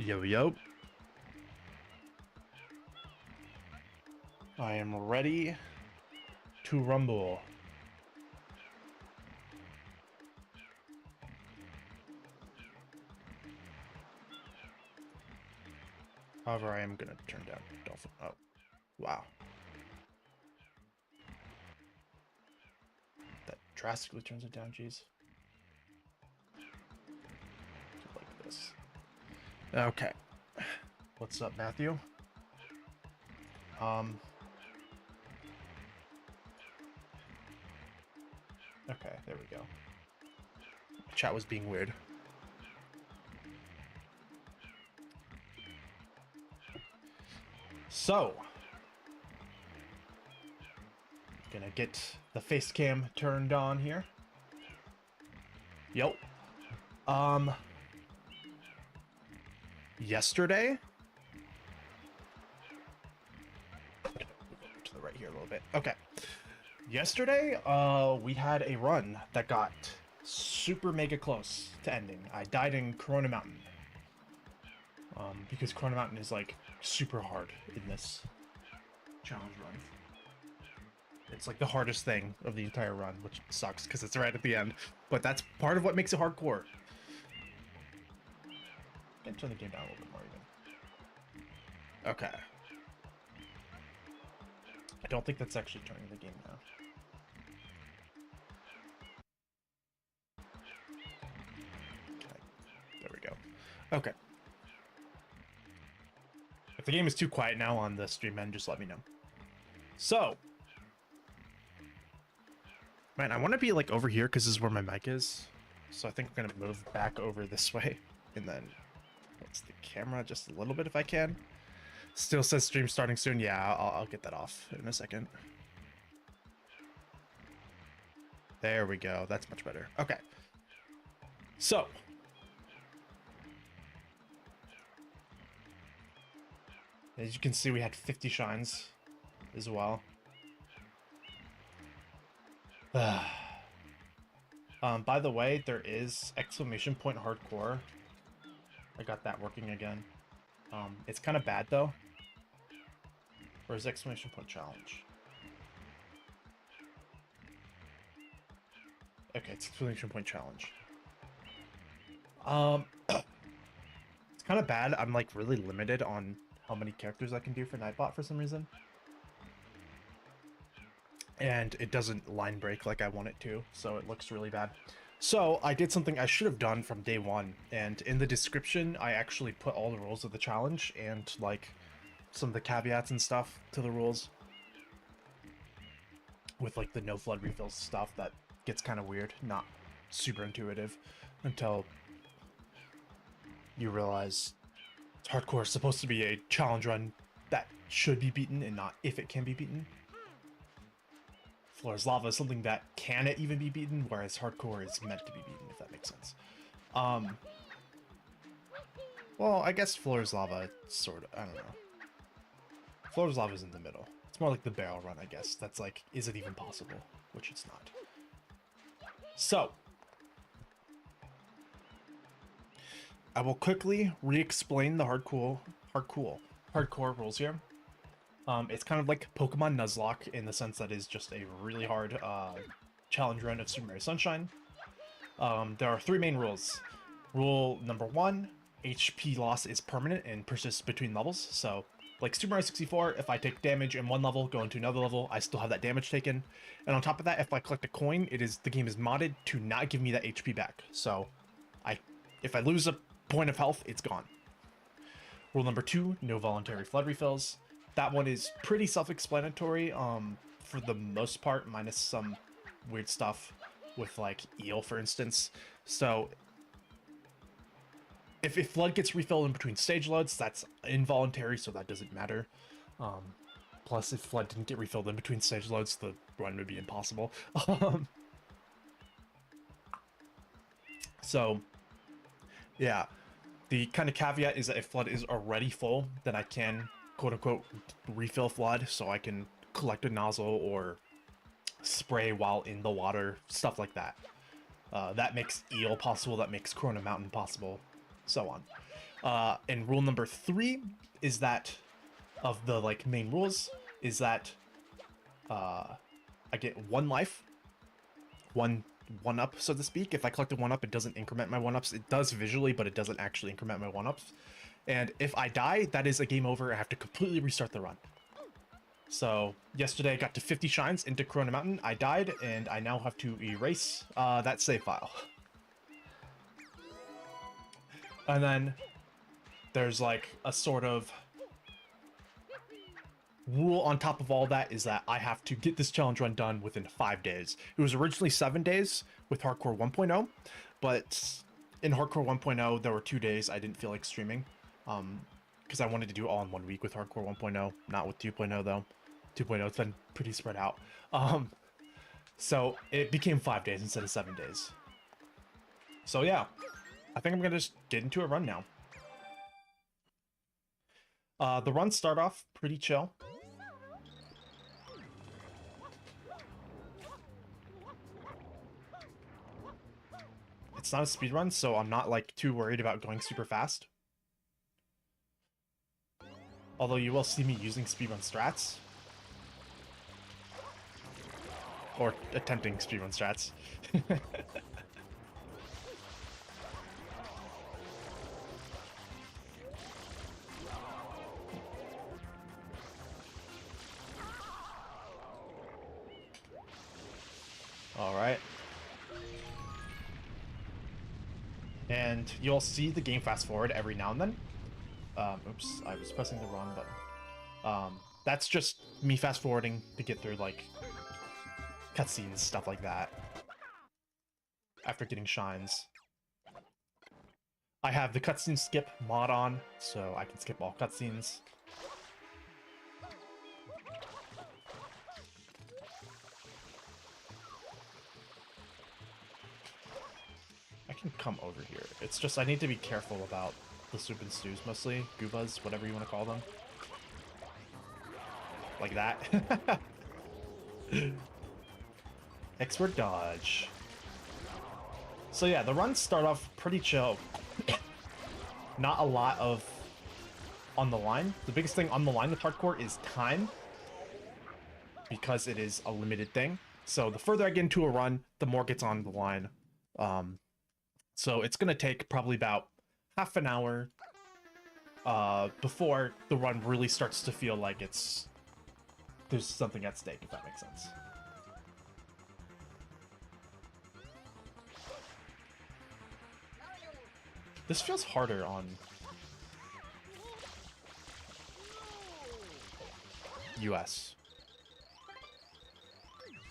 Yo, yo. I am ready to rumble. However, I am gonna turn down Dolphin. Oh, wow. That drastically turns it down, jeez. Like this. Okay. What's up, Matthew? Okay, there we go. Chat was being weird. So, gonna get the face cam turned on here. Yep. Yesterday, to the right here a little bit. Okay. Yesterday, we had a run that got super mega close to ending. I died in Corona Mountain. Because Corona Mountain is like super hard in this challenge run. It's like the hardest thing of the entire run, which sucks because it's right at the end. But that's part of what makes it hardcore. I can turn the game down a little bit more even. Okay. I don't think that's actually turning the game down. Okay. There we go. Okay. If the game is too quiet now on the stream end, just let me know. So, man, I want to be like over here because this is where my mic is. So I think I'm gonna move back over this way, and then fix the camera just a little bit if I can. Still says stream starting soon. Yeah, I'll get that off in a second. There we go. That's much better. Okay. So. As you can see, we had 50 shines as well. By the way, there is exclamation point hardcore. I got that working again. It's kind of bad though. Or is exclamation point challenge? Okay, it's exclamation point challenge. It's kind of bad. I'm like really limited on how many characters I can do for Nightbot for some reason. And it doesn't line break like I want it to, so it looks really bad. So I did something I should have done from day one, and in the description I actually put all the rules of the challenge and like some of the caveats and stuff to the rules. With like the no FLUDD refills stuff that gets kind of weird, not super intuitive until you realize hardcore is supposed to be a challenge run that should be beaten and not if it can be beaten. Floor is lava is something that can it even be beaten, whereas hardcore is meant to be beaten, if that makes sense. Well, I guess floor is lava, sort of, I don't know. Floor is lava is in the middle. It's more like the barrel run, I guess. That's like, is it even possible? Which it's not. So, I will quickly re-explain the hardcore rules here. It's kind of like Pokemon Nuzlocke in the sense that it's just a really hard challenge run of Super Mario Sunshine. There are 3 main rules. Rule number 1, HP loss is permanent and persists between levels. So, like Super Mario 64, if I take damage in one level, go into another level, I still have that damage taken. And on top of that, if I collect a coin, the game is modded to not give me that HP back. So, if I lose a point of health, it's gone. Rule number 2, no voluntary FLUDD refills. That one is pretty self-explanatory, for the most part, minus some weird stuff with, like, Eel, for instance. So, if FLUDD gets refilled in between stage loads, that's involuntary, so that doesn't matter. Plus, if FLUDD didn't get refilled in between stage loads, the run would be impossible. So, yeah. The kind of caveat is that if FLUDD is already full, then I can quote-unquote refill FLUDD, so I can collect a nozzle or spray while in the water, stuff like that. That makes Eel possible, that makes Corona Mountain possible, so on. And rule number 3 is that, of the like main rules, is that I get 1 life, one up, so to speak. If I collect a 1-up, it doesn't increment my 1-ups. It does visually, but it doesn't actually increment my 1-ups. And if I die, that is a game over. I have to completely restart the run. So yesterday I got to 50 shines into Corona Mountain. I died, and I now have to erase that save file. And then there's like a sort of rule on top of all that, is that I have to get this challenge run done within 5 days. It was originally 7 days with Hardcore 1.0, but in Hardcore 1.0 there were 2 days I didn't feel like streaming, because I wanted to do it all in 1 week with Hardcore 1.0, not with 2.0 though. 2.0, it's been pretty spread out. So it became 5 days instead of 7 days. So yeah, I think I'm gonna just get into a run now. The runs start off pretty chill. It's not a speed run, so I'm not like too worried about going super fast. Although you will see me using speedrun strats. Or attempting speedrun strats. Alright. And you'll see the game fast forward every now and then. Oops, I was pressing the wrong button. That's just me fast forwarding to get through like cutscenes, stuff like that. After getting shines. I have the cutscene skip mod on, so I can skip all cutscenes. I can come over here. It's just I need to be careful about the soup and stews mostly. Goobas, whatever you want to call them. Like that. Expert dodge. So yeah, the runs start off pretty chill. Not a lot of on the line. The biggest thing on the line with hardcore is time, because it is a limited thing. So the further I get into a run, the more gets on the line. So it's gonna take probably about half an hour before the run really starts to feel like there's something at stake, if that makes sense. This feels harder on US.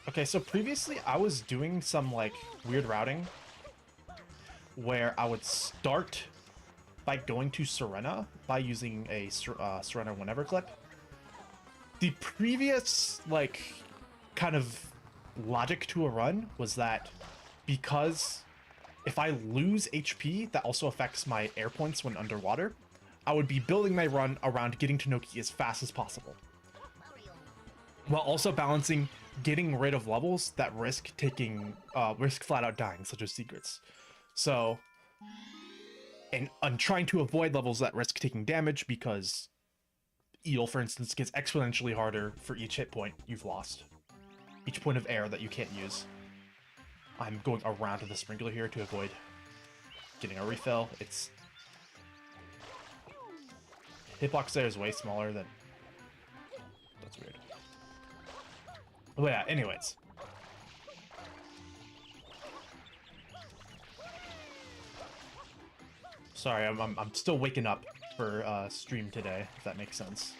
Okay, so previously I was doing some like weird routing where I would start by going to Serena by using a Serena whenever clip. The previous like kind of logic to a run was that because if I lose HP, that also affects my air points when underwater, I would be building my run around getting to Noki as fast as possible, while also balancing getting rid of levels that risk flat out dying, such as secrets. So, and I'm trying to avoid levels that risk taking damage, because Eel, for instance, gets exponentially harder for each hit point you've lost. Each point of air that you can't use. I'm going around to the sprinkler here to avoid getting a refill. It's... Hitbox there is way smaller than... That's weird. But yeah, anyways. Sorry, I'm still waking up for stream today, if that makes sense.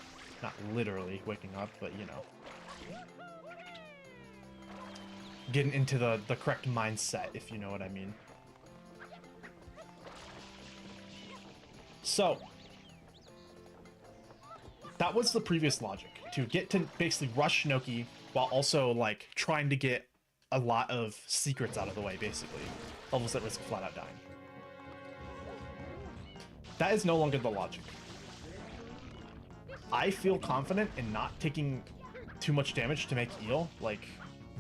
Not literally waking up, but you know. Getting into the correct mindset, if you know what I mean. So, that was the previous logic, to get to basically rush Noki while also like trying to get a lot of secrets out of the way, basically. Levels that risk flat out dying. That is no longer the logic. I feel confident in not taking too much damage to make Eel, like,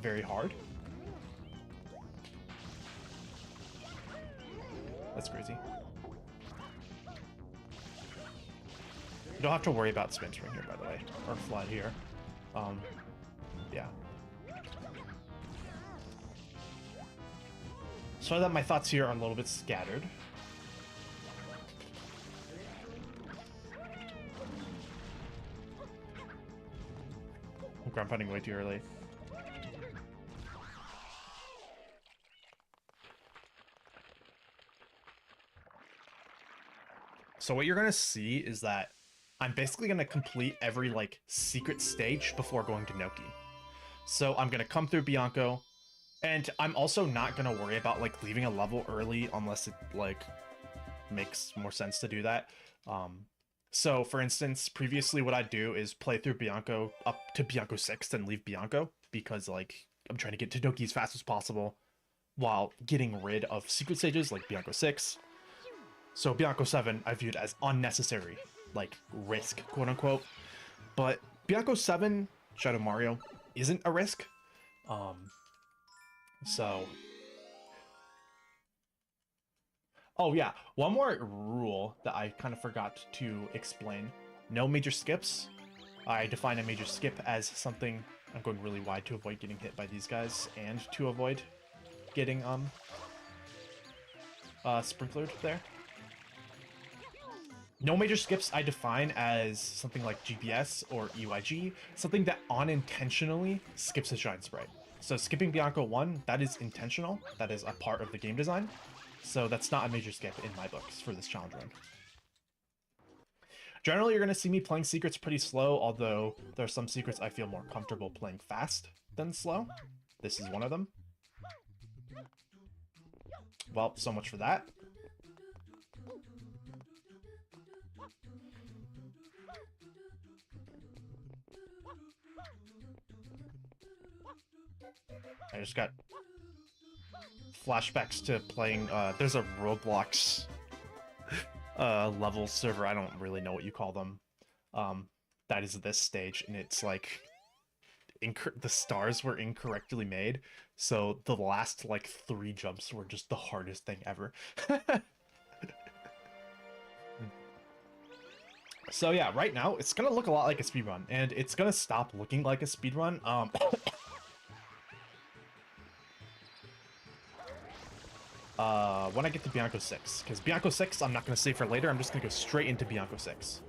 very hard. That's crazy. You don't have to worry about spin swing here, by the way, or FLUDD here. Yeah. So that my thoughts here are a little bit scattered. I'm ground pounding way too early. So what you're gonna see is that I'm basically gonna complete every like secret stage before going to Noki. So I'm gonna come through Bianco, and I'm also not gonna worry about like leaving a level early unless it like makes more sense to do that. So for instance, previously what I'd do is play through Bianco up to Bianco 6, then leave Bianco, because like I'm trying to get to Noki as fast as possible while getting rid of secret stages like Bianco 6. So Bianco 7 I viewed as unnecessary, like risk, quote unquote. But Bianco 7 Shadow Mario isn't a risk. So oh yeah, one more rule that I kind of forgot to explain. No major skips. I define a major skip as something I'm going really wide to avoid getting hit by these guys and to avoid getting sprinklered there. No major skips I define as something like GPS or EYG, something that unintentionally skips a shine sprite. So skipping Bianco 1, that is intentional, that is a part of the game design, so that's not a major skip in my books for this challenge run. Generally, you're going to see me playing secrets pretty slow, although there are some secrets I feel more comfortable playing fast than slow. This is one of them. Well, so much for that. I just got flashbacks to playing, there's a Roblox level server, I don't really know what you call them, that is this stage, and it's like, the stars were incorrectly made, so the last, like, 3 jumps were just the hardest thing ever. So yeah, right now, it's gonna look a lot like a speedrun, and it's gonna stop looking like a speedrun, when I get to Bianco 6, because Bianco 6 I'm not going to save for later, I'm just going to go straight into Bianco 6.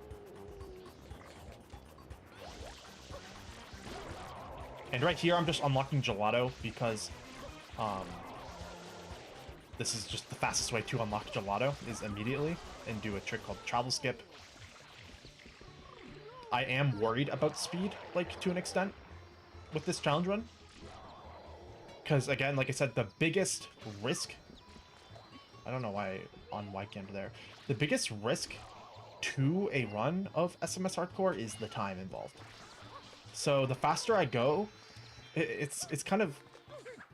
And right here I'm just unlocking Gelato because this is just the fastest way to unlock Gelato, is immediately, and do a trick called Travel Skip. I am worried about speed, like, to an extent, with this challenge run. Because, again, like I said, the biggest risk... I don't know why on Wycamp there. The biggest risk to a run of SMS Hardcore is the time involved. So the faster I go, it's kind of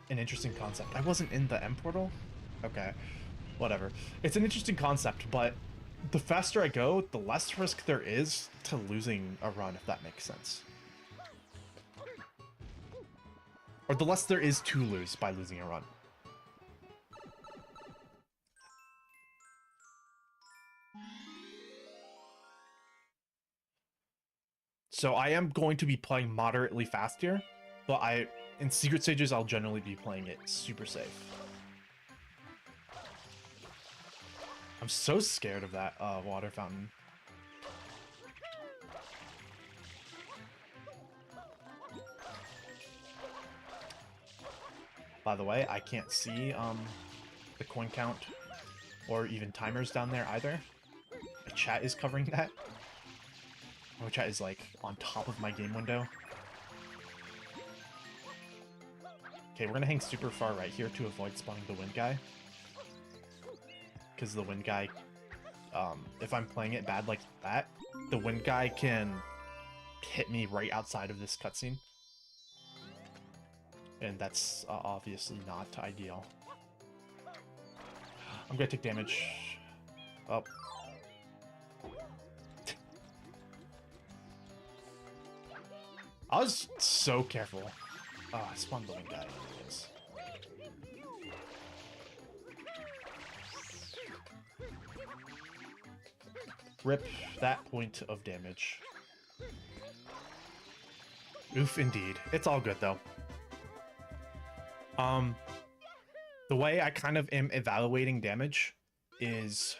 an interesting concept. I wasn't in the M portal? Okay, whatever. It's an interesting concept, but the faster I go, the less risk there is to losing a run, if that makes sense. Or the less there is to lose by losing a run. So I am going to be playing moderately fast here, but in secret stages I'll generally be playing it super safe. I'm so scared of that water fountain. By the way, I can't see the coin count or even timers down there either. My chat is covering that. My chat is like on top of my game window. Okay, we're gonna hang super far right here to avoid spawning the wind guy. Because the wind guy, if I'm playing it bad like that, the wind guy can hit me right outside of this cutscene. And that's obviously not ideal. I'm gonna take damage. Oh. I was so careful. Oh, I spawned the wind guy. Anyways. Rip that point of damage. Oof, indeed. It's all good, though. The way I kind of am evaluating damage is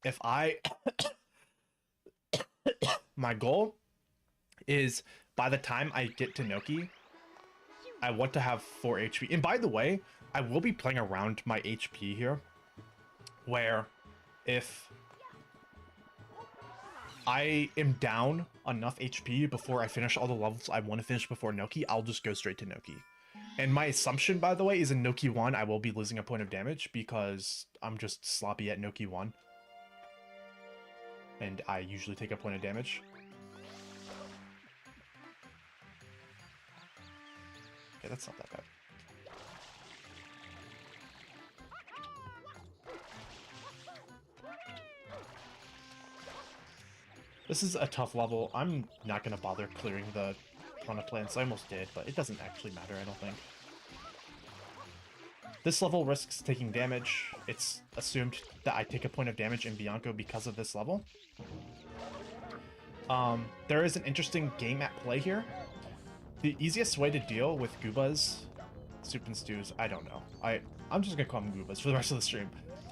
if I... my goal is by the time I get to Noki, I want to have 4 HP. And by the way, I will be playing around my HP here, where if I am down enough HP before I finish all the levels I want to finish before Noki, I'll just go straight to Noki. And my assumption, by the way, is in Noki 1, I will be losing a point of damage because I'm just sloppy at Noki 1. And I usually take a point of damage. Okay, that's not that bad. This is a tough level. I'm not going to bother clearing the piranha plants. I almost did, but it doesn't actually matter, I don't think. This level risks taking damage. It's assumed that I take a point of damage in Bianco because of this level. There is an interesting game at play here. The easiest way to deal with Goobas, soup and stews, I don't know. I'm just gonna call them Goobas for the rest of the stream.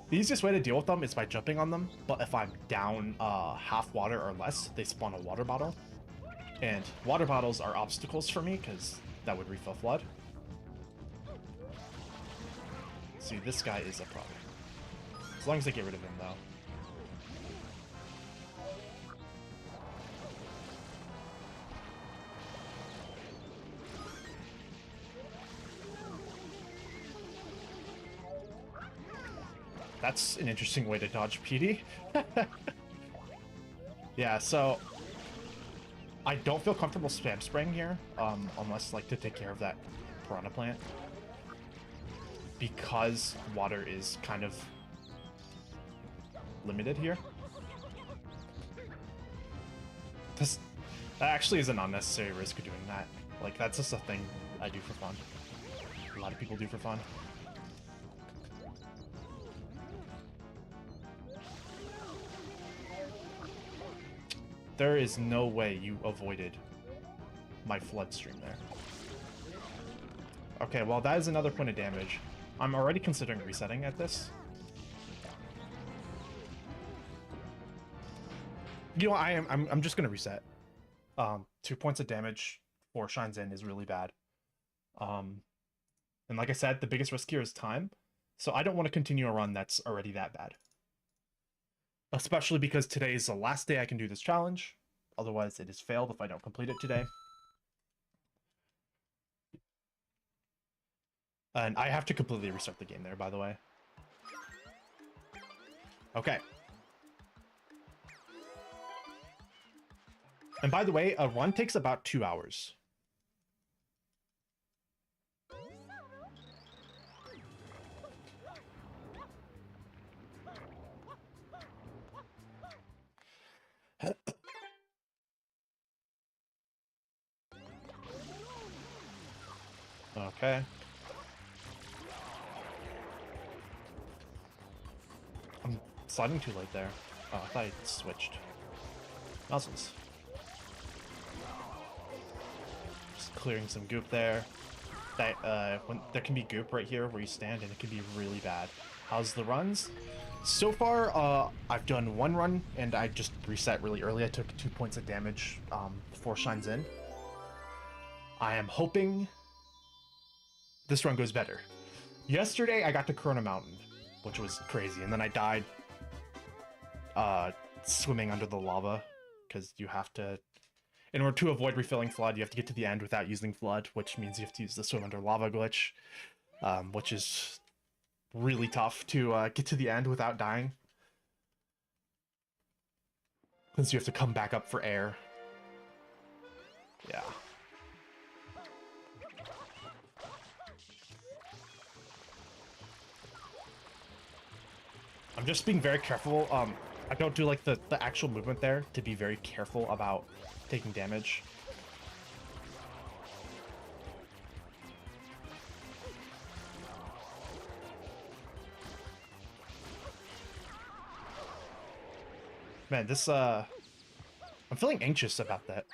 The easiest way to deal with them is by jumping on them, but if I'm down half water or less, they spawn a water bottle. And water bottles are obstacles for me, because that would refill FLUDD. See, this guy is a problem. As long as I get rid of him, though. That's an interesting way to dodge PD. Yeah, so I don't feel comfortable spam spraying here, unless like to take care of that piranha plant, because water is kind of limited here. That actually is an unnecessary risk of doing that. Like, that's just a thing I do for fun. A lot of people do for fun. There is no way you avoided my FLUDD stream there. Okay, well, that is another point of damage. I'm already considering resetting at this. You know, I'm just gonna reset. 2 points of damage, 4 shines in is really bad. And like I said, the biggest risk here is time. So I don't want to continue a run that's already that bad. Especially because today is the last day I can do this challenge. Otherwise, it is failed if I don't complete it today. And I have to completely restart the game there, by the way. Okay. And by the way, a run takes about 2 hours. Okay. I'm sliding too late there. Oh, I thought I switched. Nozzles. Just clearing some goop there. That when there can be goop right here where you stand, and it can be really bad. How's the runs? So far, I've done 1 run, and I just reset really early. I took 2 points of damage, 4 shines in. I am hoping this run goes better. Yesterday, I got to Corona Mountain, which was crazy, and then I died swimming under the lava, because you have to, in order to avoid refilling FLUDD, you have to get to the end without using FLUDD, which means you have to use the swim under lava glitch, which is really tough to get to the end without dying, since you have to come back up for air. Yeah. I'm just being very careful. I don't do like the actual movement there to be very careful about taking damage. Man, this, I'm feeling anxious about that.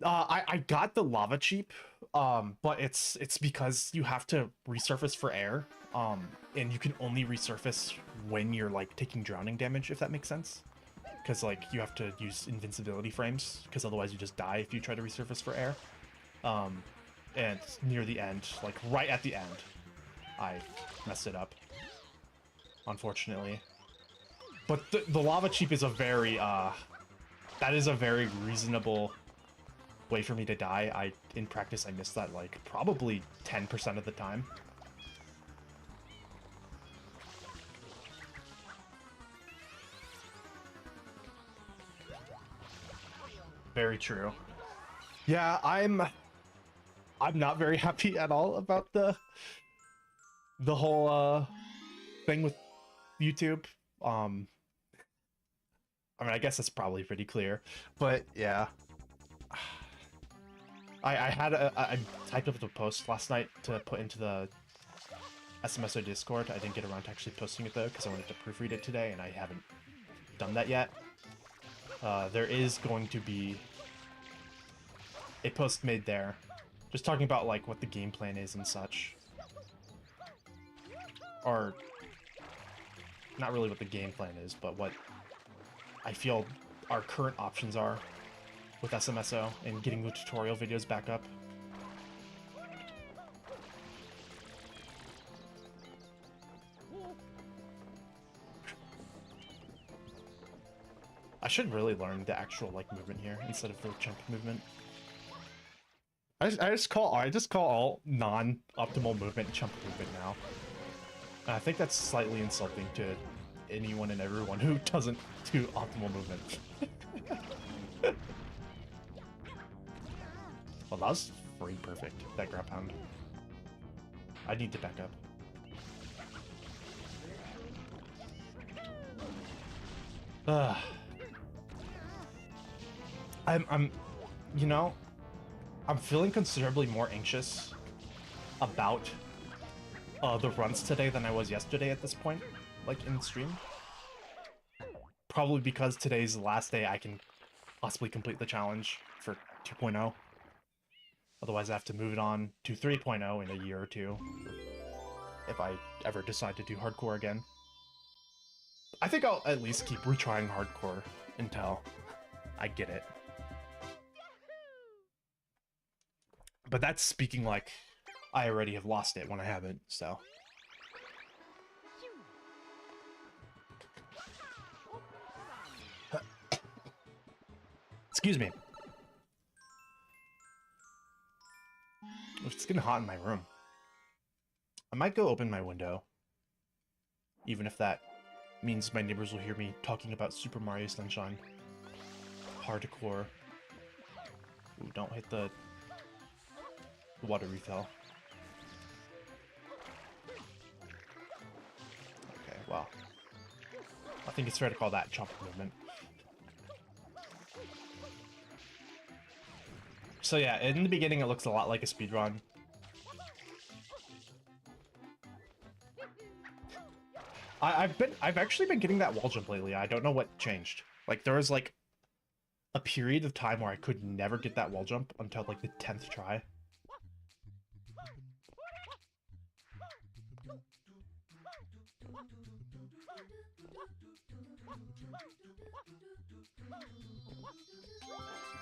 I got the lava cheap, but it's because you have to resurface for air, and you can only resurface when you're, like, taking drowning damage, if that makes sense. Because, like, you have to use invincibility frames, because otherwise you just die if you try to resurface for air. And near the end, like, right at the end, I messed it up, unfortunately. But the lava cheap is a very, that is a very reasonable way for me to die. In practice, I missed that, like, probably 10% of the time. Very true. Yeah, I'm not very happy at all about the whole thing with YouTube. I mean, I guess it's probably pretty clear, but yeah. I typed up the post last night to put into the SMSO Discord. I didn't get around to actually posting it though, because I wanted to proofread it today, and I haven't done that yet. There is going to be a post made there, just talking about, like, what the game plan is and such. Or, not really what the game plan is, but what I feel our current options are with SMSO and getting the tutorial videos back up. I should really learn the actual, like, movement here instead of the jump movement. I just call all non-optimal movement jump movement now. And I think that's slightly insulting to anyone and everyone who doesn't do optimal movement. Well, that was pretty perfect, that grab pound. I need to back up. You know, I'm feeling considerably more anxious about the runs today than I was yesterday at this point, like, in the stream. Probably because today's the last day I can possibly complete the challenge for 2.0. Otherwise I have to move it on to 3.0 in a year or two, if I ever decide to do hardcore again. I think I'll at least keep retrying hardcore until I get it. But that's speaking like I already have lost it when I haven't, so. Excuse me. It's getting hot in my room. I might go open my window, even if that means my neighbors will hear me talking about Super Mario Sunshine. Hardcore. Ooh, don't hit the water refill. Okay, well. I think it's fair to call that chomp movement. So yeah, in the beginning it looks a lot like a speedrun. I've actually been getting that wall jump lately. I don't know what changed. Like, there was, like, a period of time where I could never get that wall jump until, like, the 10th try.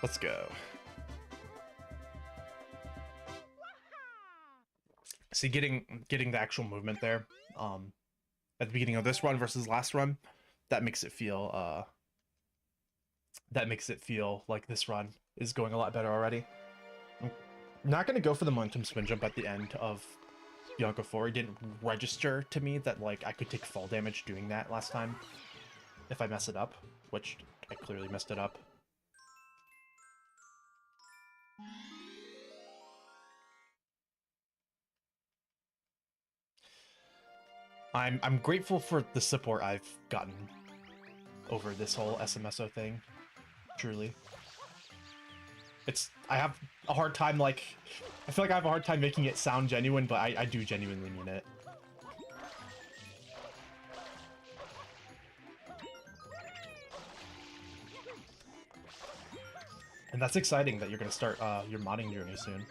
Let's go. See, getting the actual movement there, at the beginning of this run versus last run, that makes it feel like this run is going a lot better already. I'm not gonna go for the momentum spin jump at the end of Bianca 4. It didn't register to me that, like, I could take fall damage doing that last time if I mess it up, which I clearly messed it up. I'm grateful for the support I've gotten over this whole SMSO thing. Truly. I have a hard time, like, I feel like I have a hard time making it sound genuine, but I do genuinely mean it. And that's exciting that you're gonna start your modding journey soon.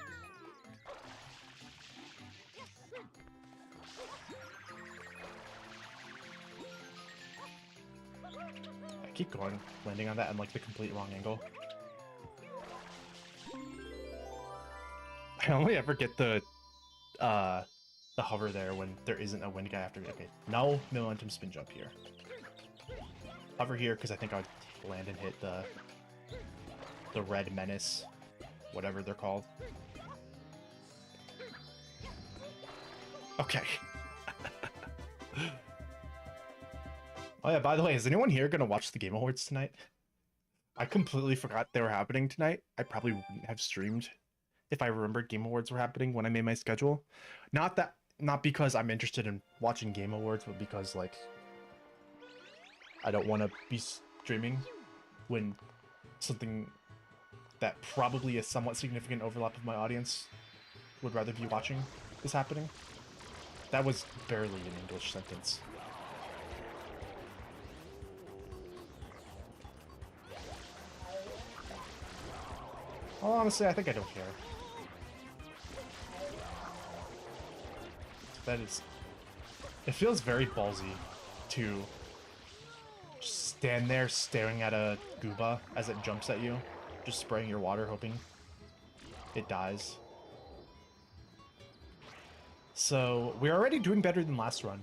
I keep going, landing on that in like the complete wrong angle. I only ever get the hover there when there isn't a wind guy after me. Okay, no momentum spin jump here. Hover here because I think I would land and hit the red menace, whatever they're called. Okay. Oh yeah, by the way, is anyone here gonna watch the Game Awards tonight? I completely forgot they were happening tonight. I probably wouldn't have streamed if I remembered Game Awards were happening when I made my schedule. Not because I'm interested in watching Game Awards, but because like I don't want to be streaming when something that probably a somewhat significant overlap of my audience would rather be watching is happening. That was barely an English sentence. Well, honestly, I think I don't care. That is... It feels very ballsy to just stand there staring at a gooba as it jumps at you, just spraying your water, hoping it dies. So, we're already doing better than last run.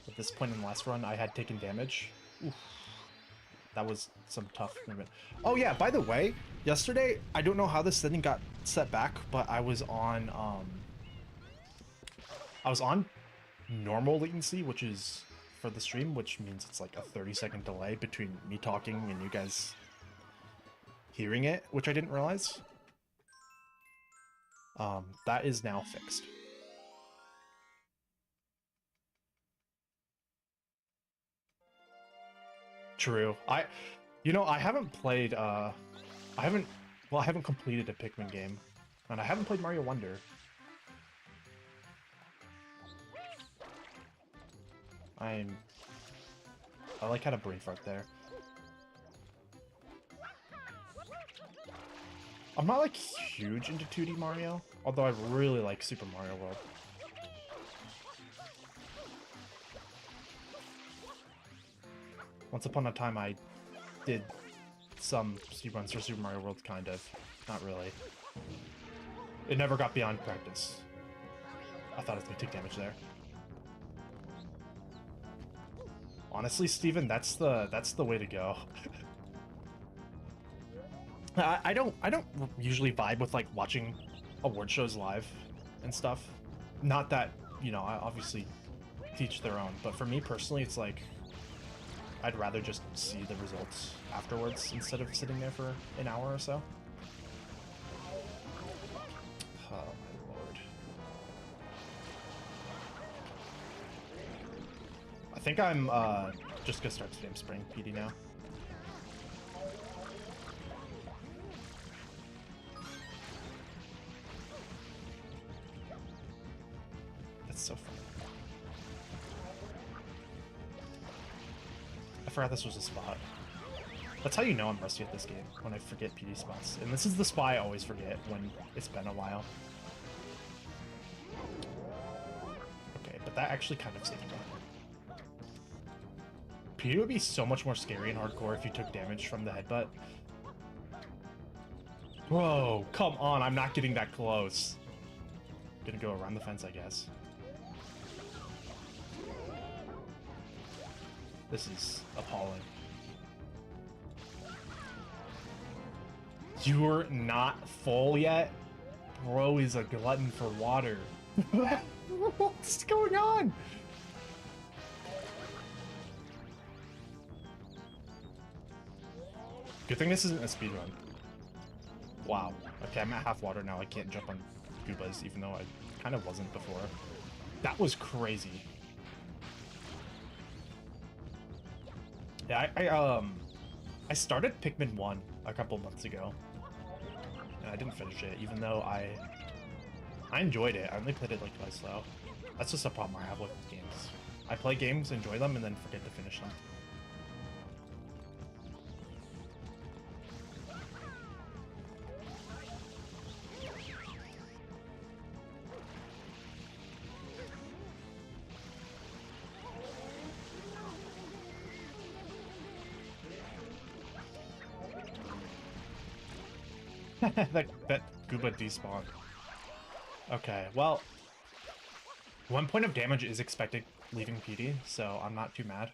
At this point in the last run, I had taken damage. Oof. That was some tough movement. Oh yeah, by the way, yesterday, I don't know how this setting got set back, but I was on normal latency, which is for the stream, which means it's like a 30-second delay between me talking and you guys hearing it, which I didn't realize. That is now fixed. True. I haven't played, I haven't completed a Pikmin game, and I haven't played Mario Wonder. I like how to brain fart there. I'm not like huge into 2D Mario, although I really like Super Mario World. Once upon a time I did some speedruns for Super Mario World, kind of. Not really. It never got beyond practice. I thought I was gonna take damage there. Honestly, Steven, that's the way to go. I don't usually vibe with like watching award shows live and stuff. Not that, you know, I obviously teach their own, but for me personally, it's like I'd rather just see the results afterwards instead of sitting there for an hour or so. Oh my lord. I think I'm just gonna start spam spraying PD now. That's so funny. I forgot this was a spot. That's how you know I'm rusty at this game, when I forget PD spots. And this is the spot I always forget when it's been a while. Okay, but that actually kind of saved me. PD would be so much more scary and hardcore if you took damage from the headbutt. Whoa, come on, I'm not getting that close. Gonna go around the fence, I guess. This is appalling. You're not full yet? Bro is a glutton for water. What's going on? Good thing this isn't a speedrun. Wow. Okay, I'm at half water now. I can't jump on Goombas, even though I kind of wasn't before. That was crazy. Yeah, I started Pikmin 1 a couple months ago, and I didn't finish it, even though I enjoyed it. I only played it like twice though. That's just a problem I have with games. I play games, enjoy them, and then forget to finish them. that Gooba despawned. Okay, well, 1 point of damage is expected leaving PD, so I'm not too mad.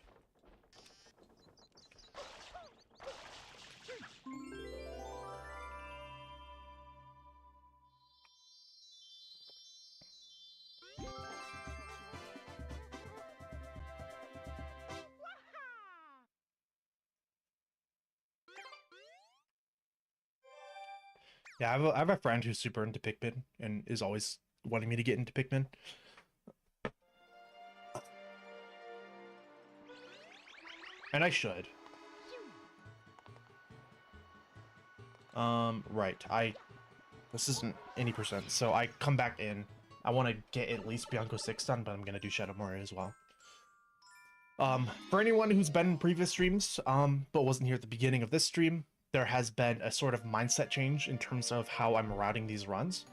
Yeah, I have a friend who's super into Pikmin and is always wanting me to get into Pikmin. And I should. Right. This isn't any percent, so I come back in. I want to get at least Bianco 6 done, but I'm gonna do Shadow Mario as well. For anyone who's been in previous streams, but wasn't here at the beginning of this stream, there has been a sort of mindset change in terms of how I'm routing these runs.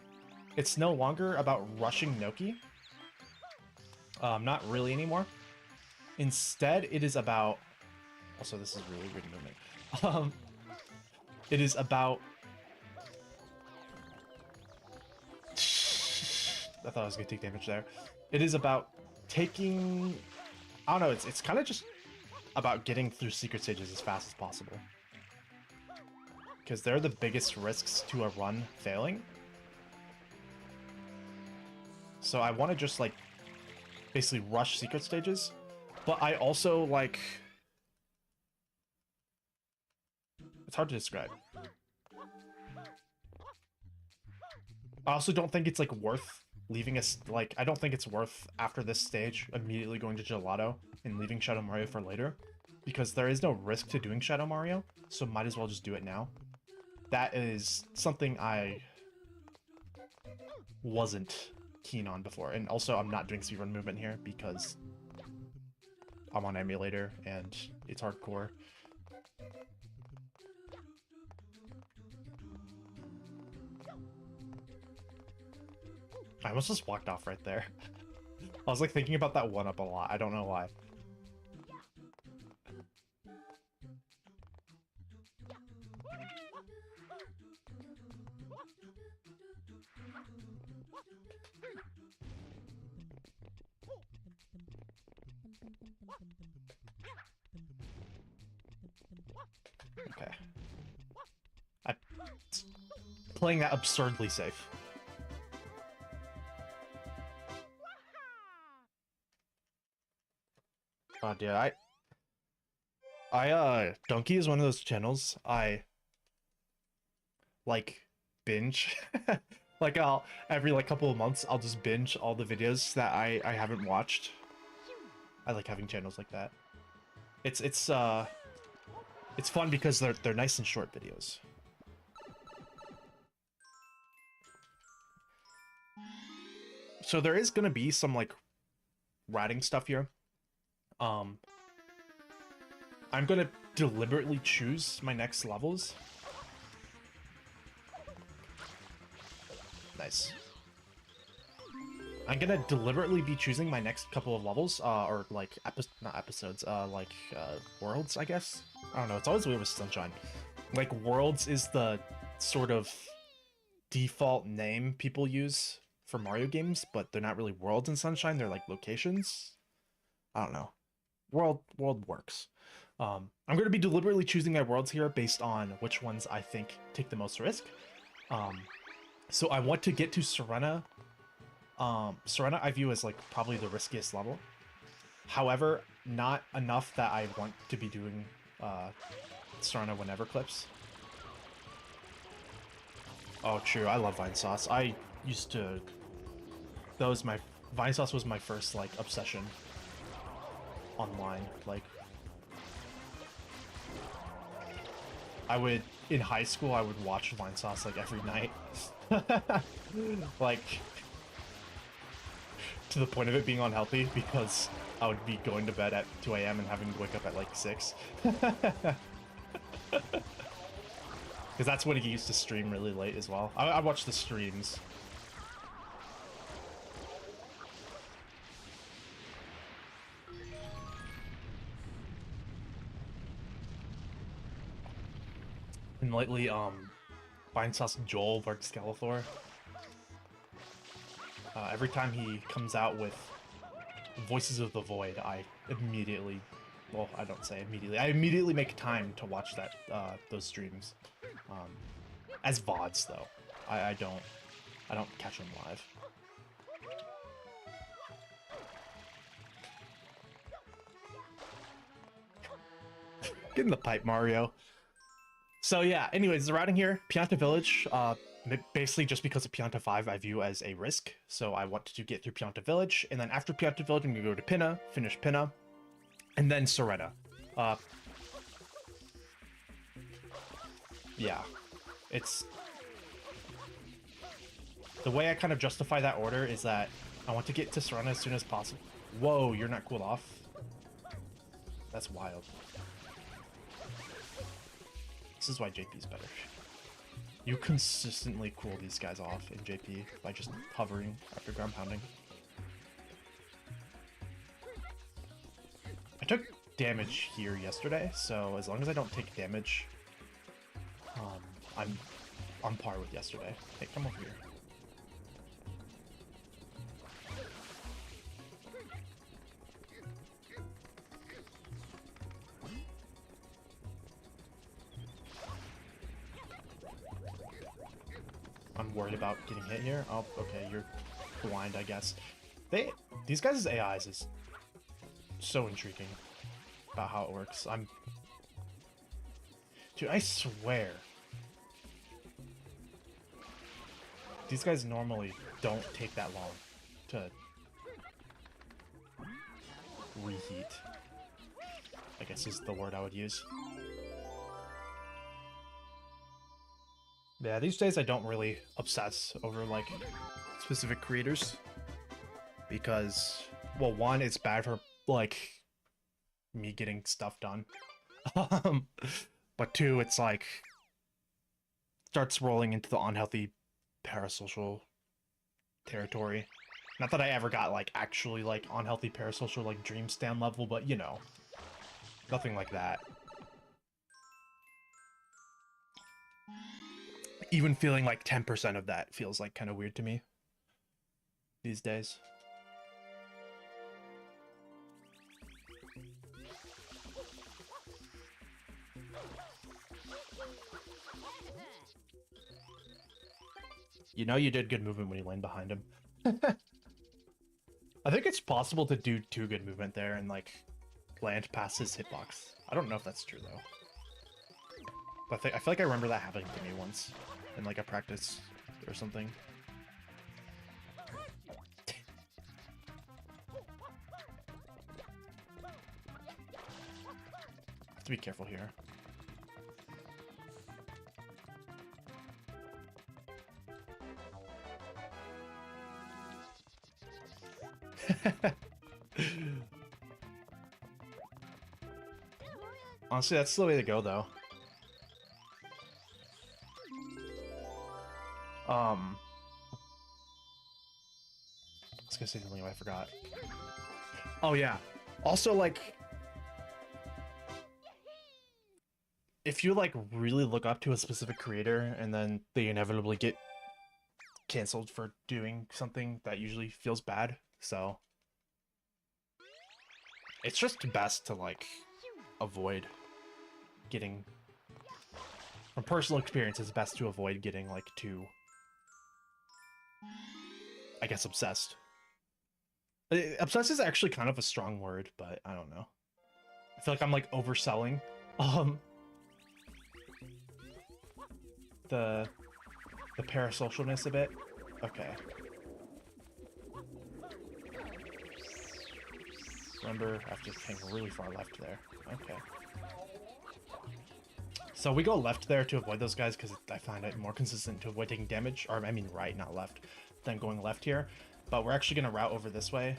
It's no longer about rushing Noki. Not really anymore. Instead, it is about... Also, this is really weird movement. It is about... I thought I was gonna take damage there. It is about taking... I don't know, it's kind of just about getting through secret stages as fast as possible. Because they're the biggest risks to a run failing. So I want to just, like, basically rush secret stages. But I also, like... It's hard to describe. I also don't think it's, like, worth leaving us, like, I don't think it's worth, after this stage, immediately going to Gelato and leaving Shadow Mario for later. Because there is no risk to doing Shadow Mario, so might as well just do it now. That is something I wasn't keen on before. And also, I'm not doing speedrun movement here because I'm on emulator and it's hardcore. I almost just walked off right there. I was like thinking about that 1-up a lot. I don't know why. Okay. I'm playing that absurdly safe. God, yeah, Donkey is one of those channels I, like, binge. Like, every, like, couple of months, I'll just binge all the videos that I haven't watched. I like having channels like that. It's fun because they're nice and short videos. So there is gonna be some, like, ratting stuff here. I'm gonna deliberately choose my next levels. Nice. I'm gonna deliberately be choosing my next couple of levels, or like not episodes, worlds, I guess. I don't know. It's always weird with Sunshine. Like, worlds is the sort of default name people use for Mario games, but they're not really worlds in Sunshine. They're like locations. I don't know. World works. I'm going to be deliberately choosing my worlds here based on which ones I think take the most risk. So I want to get to Serena. Serena I view as, like, probably the riskiest level. However, not enough that I want to be doing Serena whenever clips. Oh, true. I love Vine Sauce. I used to... Vine Sauce was my first, like, obsession online. Like, in high school, I would watch Vine Sauce, like, every night. Like, to the point of it being unhealthy, because I would be going to bed at 2 AM and having to wake up at, like, 6. Because that's when he used to stream really late as well. I watch the streams. And lately, Fine Sauce Joel Varkscalathor. Every time he comes out with Voices of the Void, I immediately, well, I don't say immediately, I immediately make time to watch that those streams. As VODs though, I don't catch them live. Get in the pipe, Mario. So yeah, anyways, the routing here, Pianta Village, basically just because of Pianta 5 I view as a risk, so I want to get through Pianta Village, and then after Pianta Village I'm going to go to Pinna, finish Pinna, and then Soretta. Yeah, it's... The way I kind of justify that order is that I want to get to Soretta as soon as possible. Whoa, you're not cooled off? That's wild. This is why JP's better. You consistently cool these guys off in JP by just hovering after ground pounding. I took damage here yesterday, so as long as I don't take damage, I'm on par with yesterday. Hey, come over here. I'm worried about getting hit here. Oh, okay, you're blind, I guess. These guys' AIs is so intriguing about how it works. Dude, I swear. These guys normally don't take that long to reheat, I guess is the word I would use. Yeah, these days I don't really obsess over, like, specific creators. Because, well, one, it's bad for, like, me getting stuff done. But two, it's like, starts rolling into the unhealthy parasocial territory. Not that I ever got, like, actually, like, unhealthy parasocial, like, dream stand level, but, you know, nothing like that. Even feeling like 10% of that feels like kind of weird to me these days. You know you did good movement when you land behind him. I think it's possible to do 2 good movement there and, like, land past his hitbox. I don't know if that's true, though. But I feel like I remember that happening to me once in, like, a practice or something. Have to be careful here. Honestly, that's the way to go, though. I was gonna say something I forgot. Oh yeah. Also, like, if you, like, really look up to a specific creator and then they inevitably get canceled for doing something, that usually feels bad, so it's just best to, like, avoid getting... From personal experience, it's best to avoid getting, like, too, I guess, obsessed. Obsessed is actually kind of a strong word, but I don't know. I feel like I'm, like, overselling the parasocialness of it. Okay. Remember, I have to hang really far left there. Okay. So we go left there to avoid those guys because I find it more consistent to avoid taking damage, or I mean right, not left, than going left here. But we're actually going to route over this way.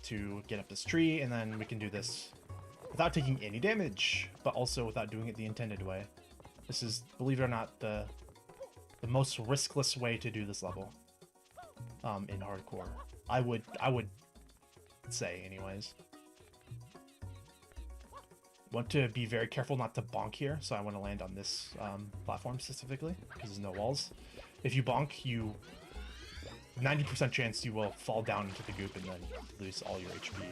To get up this tree, and then we can do this without taking any damage, but also without doing it the intended way. This is, believe it or not, the most riskless way to do this level in hardcore. I would say, anyways. Want to be very careful not to bonk here, so I want to land on this platform specifically, because there's no walls. If you bonk, you 90% chance you will fall down into the goop and then lose all your HP.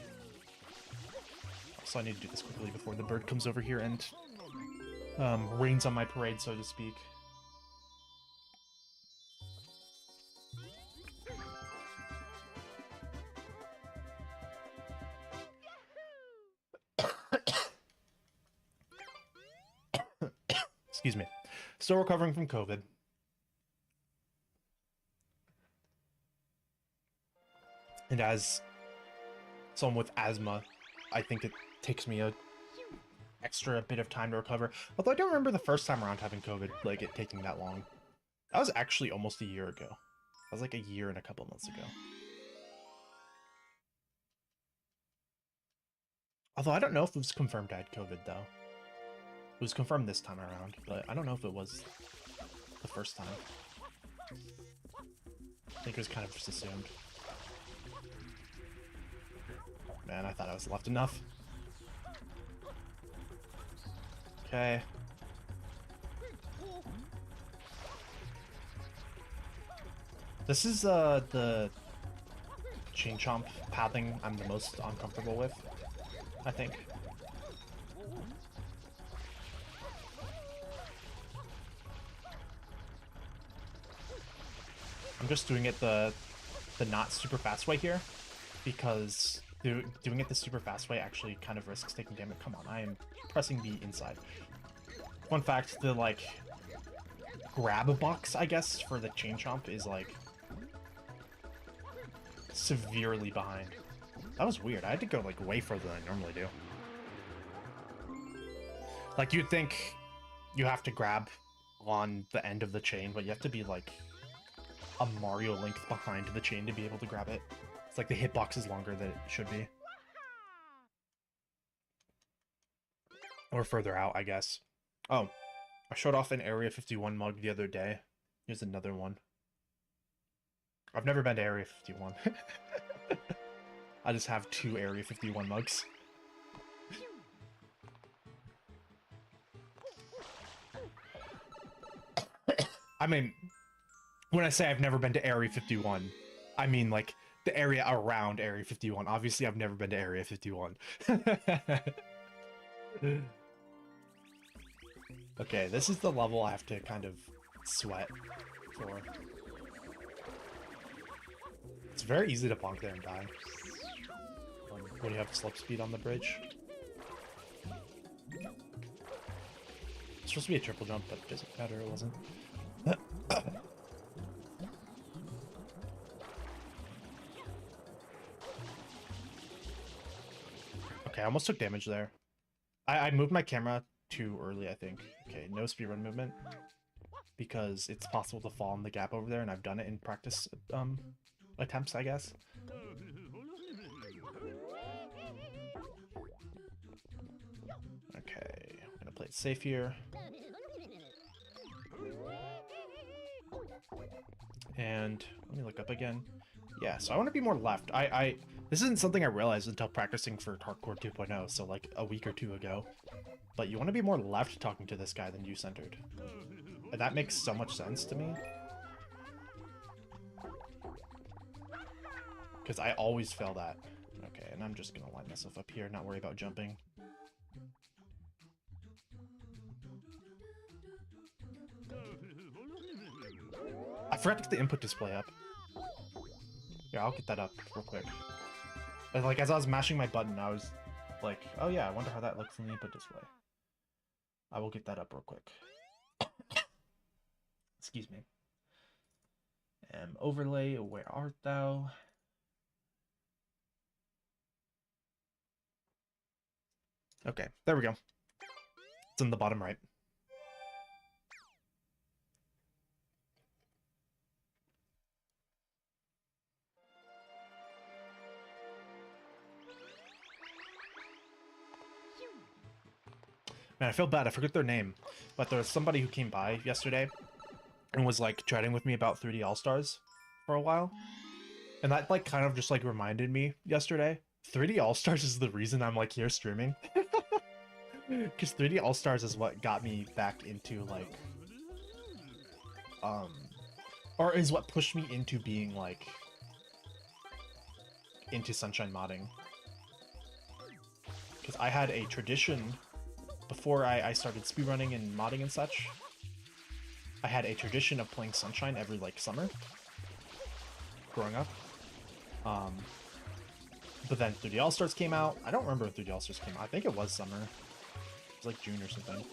So I need to do this quickly before the bird comes over here and rains on my parade, so to speak. Excuse me. Still recovering from COVID. And as someone with asthma, I think it takes me a extra bit of time to recover. Although I don't remember the first time around having COVID, like, it taking that long. That was actually almost a year ago. That was like a year and a couple months ago. Although I don't know if it was confirmed I had COVID, though. It was confirmed this time around, but I don't know if it was the first time. I think it was kind of just assumed. Man, I thought I was left enough. Okay. This is the chain chomp pathing I'm the most uncomfortable with, I think. I'm just doing it the not super fast way here, because doing it the super fast way actually kind of risks taking damage. Come on, I am pressing B inside. Fun fact, the, like, grab box, I guess, for the chain chomp is, like, severely behind. That was weird. I had to go, like, way further than I normally do. Like, you'd think you have to grab on the end of the chain, but you have to be, like, a Mario length behind the chain to be able to grab it. It's like the hitbox is longer than it should be. Or further out, I guess. Oh, I showed off an Area 51 mug the other day. Here's another one. I've never been to Area 51. I just have 2 Area 51 mugs. I mean, when I say I've never been to Area 51, I mean, like, the area around Area 51. Obviously, I've never been to Area 51. Okay, this is the level I have to kind of sweat for. It's very easy to bonk there and die when you have slip speed on the bridge. It's supposed to be a triple jump, but it doesn't matter, it wasn't. Okay, I almost took damage there. I moved my camera too early, I think. Okay, no speedrun movement. Because it's possible to fall in the gap over there, and I've done it in practice attempts, I guess. Okay, I'm gonna play it safe here. And let me look up again. Yeah, so I want to be more left. This isn't something I realized until practicing for Hardcore 2.0, so like a week or two ago. But you want to be more left talking to this guy than you centered. And that makes so much sense to me. Because I always fail that. Okay, and I'm just gonna line myself up here, not worry about jumping. I forgot to get the input display up. Yeah, I'll get that up real quick. And like, as I was mashing my button, I was like, oh yeah, I wonder how that looks in the input display. I will get that up real quick. Excuse me. Overlay, where art thou? Okay, there we go. It's in the bottom right. Man, I feel bad. I forget their name. But there was somebody who came by yesterday and was, like, chatting with me about 3D All-Stars for a while. And that, like, kind of just, like, reminded me yesterday. 3D All-Stars is the reason I'm, like, here streaming. Because 3D All-Stars is what got me back into, like, or is what pushed me into being, like, into Sunshine modding. Because I had a tradition, before I started speedrunning and modding and such, I had a tradition of playing Sunshine every, like, summer, growing up. But then 3D All-Stars came out. I don't remember when 3D All-Stars came out. I think it was summer. It was like June or something.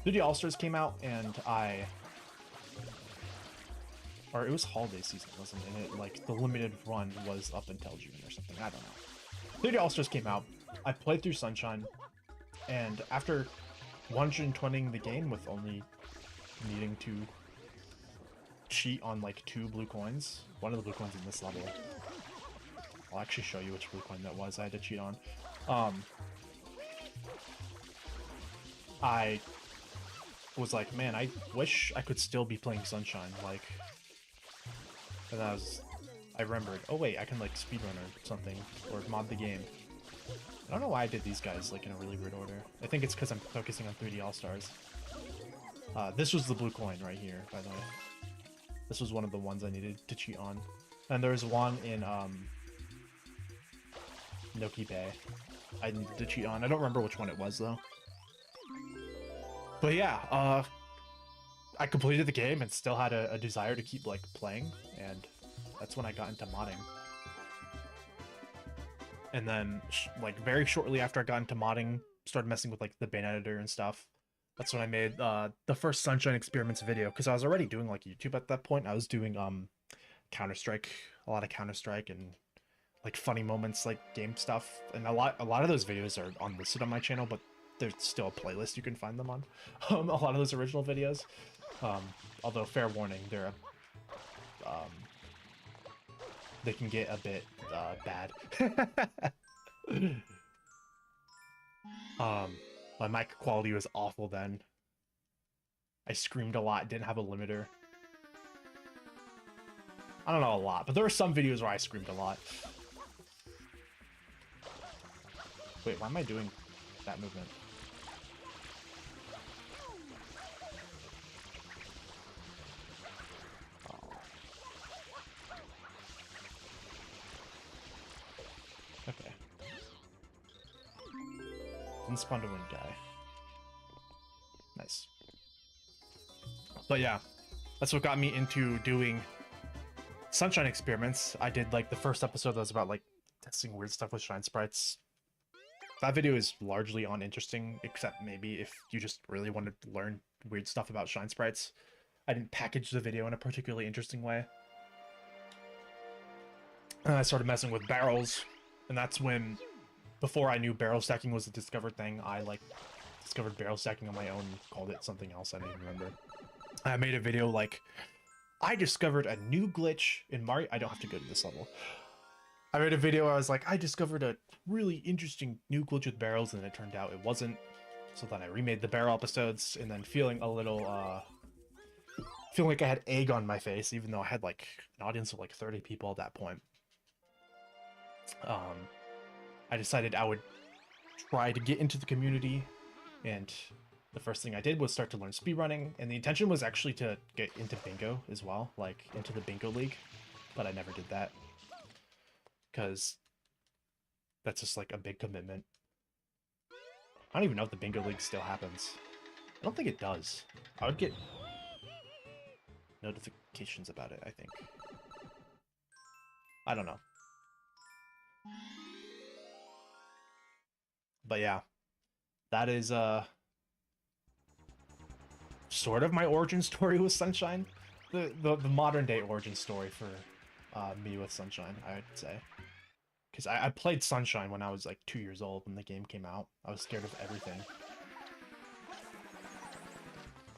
3D All-Stars came out, and or it was holiday season, wasn't it? And it, like, the limited run was up until June or something. I don't know. 3D All-Stars came out. I played through Sunshine, and after 120ing the game with only needing to cheat on, like, 2 blue coins, one of the blue coins in this level. I'll actually show you which blue coin that was I had to cheat on. I was like, man, I wish I could still be playing Sunshine, like, and I remembered, oh wait, I can, like, speedrun or something, or mod the game. I don't know why I did these guys, like, in a really weird order. I think it's because I'm focusing on 3D All-Stars. This was the blue coin right here, by the way. This was one of the ones I needed to cheat on. And there's one in, Noki Bay I needed to cheat on. I don't remember which one it was, though. But yeah, I completed the game and still had a desire to keep, like, playing, and that's when I got into modding. And then, like, very shortly after I got into modding, started messing with, like, the bin editor and stuff. That's when I made the first Sunshine Experiments video, because I was already doing, like, YouTube at that point. I was doing Counter-Strike, a lot of Counter-Strike, and, like, funny moments, like, game stuff. And a lot of those videos are unlisted on my channel, but there's still a playlist you can find them on. A lot of those original videos. Although, fair warning, they're they can get a bit bad. My mic quality was awful then. I screamed a lot, didn't have a limiter. I don't know a lot, but there were some videos where I screamed a lot. Wait, why am I doing that movement? Okay. Didn't spawn to win guy. Nice. But yeah, that's what got me into doing Sunshine Experiments. I did, like, the first episode that was about, like, testing weird stuff with Shine Sprites. That video is largely uninteresting, except maybe if you just really wanted to learn weird stuff about Shine Sprites. I didn't package the video in a particularly interesting way. And I started messing with barrels, and that's when, before I knew barrel stacking was a discovered thing, I, like, discovered barrel stacking on my own, called it something else, I don't even remember. I made a video like, I discovered a new glitch in Mario. I don't have to go to this level. I made a video where I was like, I discovered a really interesting new glitch with barrels, and it turned out it wasn't. So then I remade the barrel episodes, and then feeling a little, feeling like I had egg on my face, even though I had, like, an audience of, like, 30 people at that point. I decided I would try to get into the community, and the first thing I did was start to learn speedrunning, and the intention was actually to get into bingo as well, like, into the bingo league, but I never did that, because that's just, like, a big commitment. I don't even know if the bingo league still happens. I don't think it does. I would get notifications about it, I think. I don't know. But yeah, that is sort of my origin story with Sunshine. The modern day origin story for me with Sunshine, I would say. Because I played Sunshine when I was, like, 2 years old when the game came out. I was scared of everything.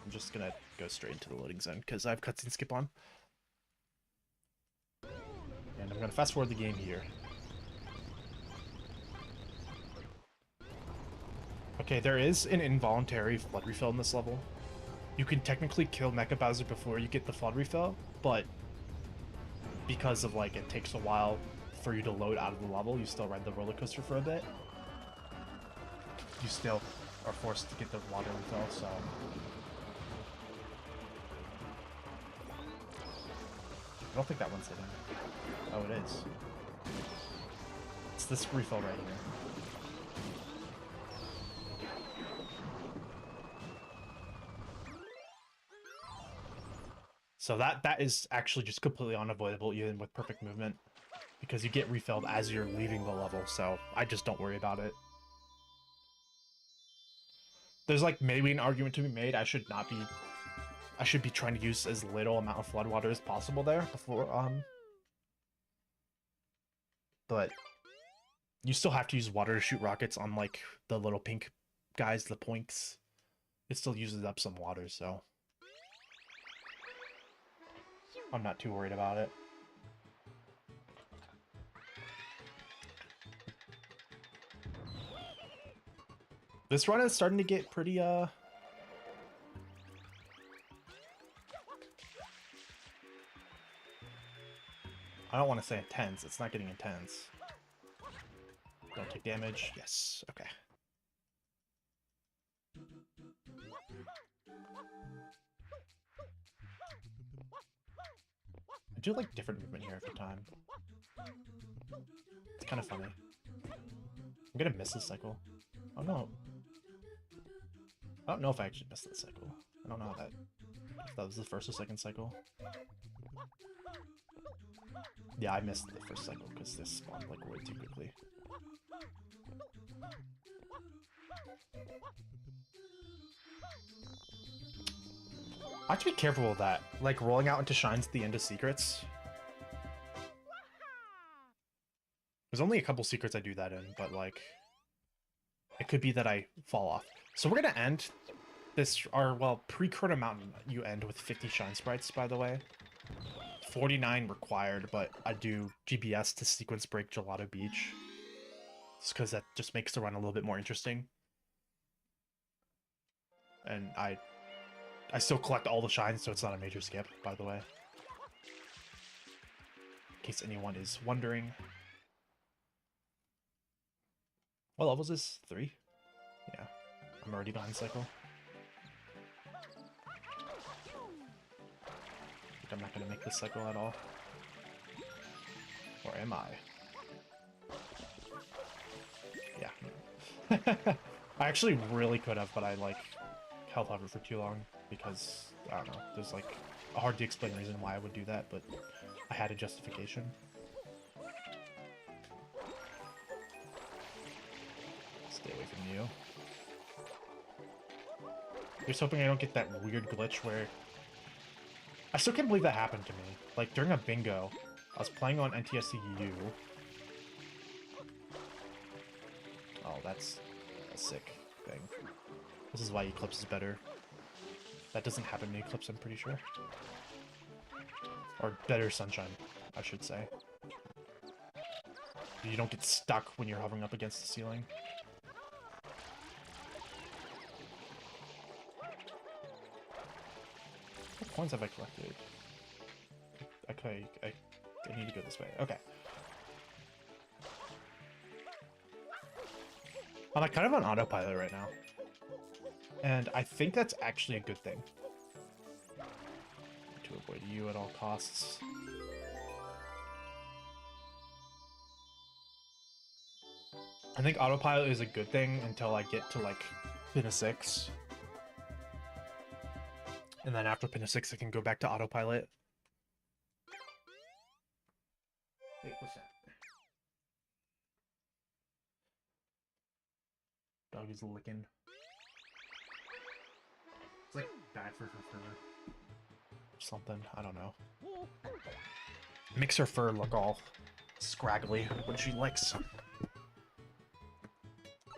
I'm just gonna go straight into the loading zone because I have cutscene skip on. And I'm gonna fast forward the game here. Okay, there is an involuntary FLUDD refill in this level. You can technically kill Mecha Bowser before you get the FLUDD refill, but because of, like, it takes a while for you to load out of the level, you still ride the roller coaster for a bit. You still are forced to get the water refill, so... I don't think that one's hitting. Oh, it is. It's this refill right here. So that is actually just completely unavoidable even with perfect movement, because you get refilled as you're leaving the level, so I just don't worry about it. There's like maybe an argument to be made, I should be trying to use as little amount of flood water as possible there before, but you still have to use water to shoot rockets on like the little pink guys, the points. It still uses up some water, so I'm not too worried about it. This run is starting to get pretty, I don't want to say intense. It's not getting intense. Don't take damage. Yes. Okay. I do like different movement here every time. It's kind of funny. I'm gonna miss this cycle. Oh no. I don't know if I actually missed that cycle. I don't know how that... if that was the first or second cycle. Yeah, I missed the first cycle because this spawned like way too quickly. I have to be careful with that. Like rolling out into shines at the end of secrets. There's only a couple secrets I do that in, but like it could be that I fall off. So we're gonna end this, well, pre-Crota Mountain, you end with 50 shine sprites, by the way. 49 required, but I do GBS to sequence break Gelato Beach. Just because that just makes the run a little bit more interesting. And I still collect all the shines, so it's not a major skip, by the way. In case anyone is wondering. What levels is 3? Yeah, I'm already behind cycle. I'm not going to make this cycle at all. Or am I? Yeah. I actually really could have, but I, like, held hover for too long because, I don't know, there's, like, a hard to explain reason why I would do that, but I had a justification. Stay away from you. Just hoping I don't get that weird glitch where... I still can't believe that happened to me. Like, during a bingo, I was playing on NTSCU. Oh, that's a sick thing. This is why Eclipse is better. That doesn't happen in Eclipse, I'm pretty sure. Or better Sunshine, I should say. You don't get stuck when you're hovering up against the ceiling. What coins have I collected? Okay, I need to go this way. Okay. I'm like kind of on autopilot right now. And I think that's actually a good thing. To avoid you at all costs. I think autopilot is a good thing until I get to like Pinna 6. And then after Pinna 6 I can go back to autopilot. Wait, what's that? Dog is licking. It's like bad for her fur. Something, I don't know. Makes her fur look all scraggly when she licks.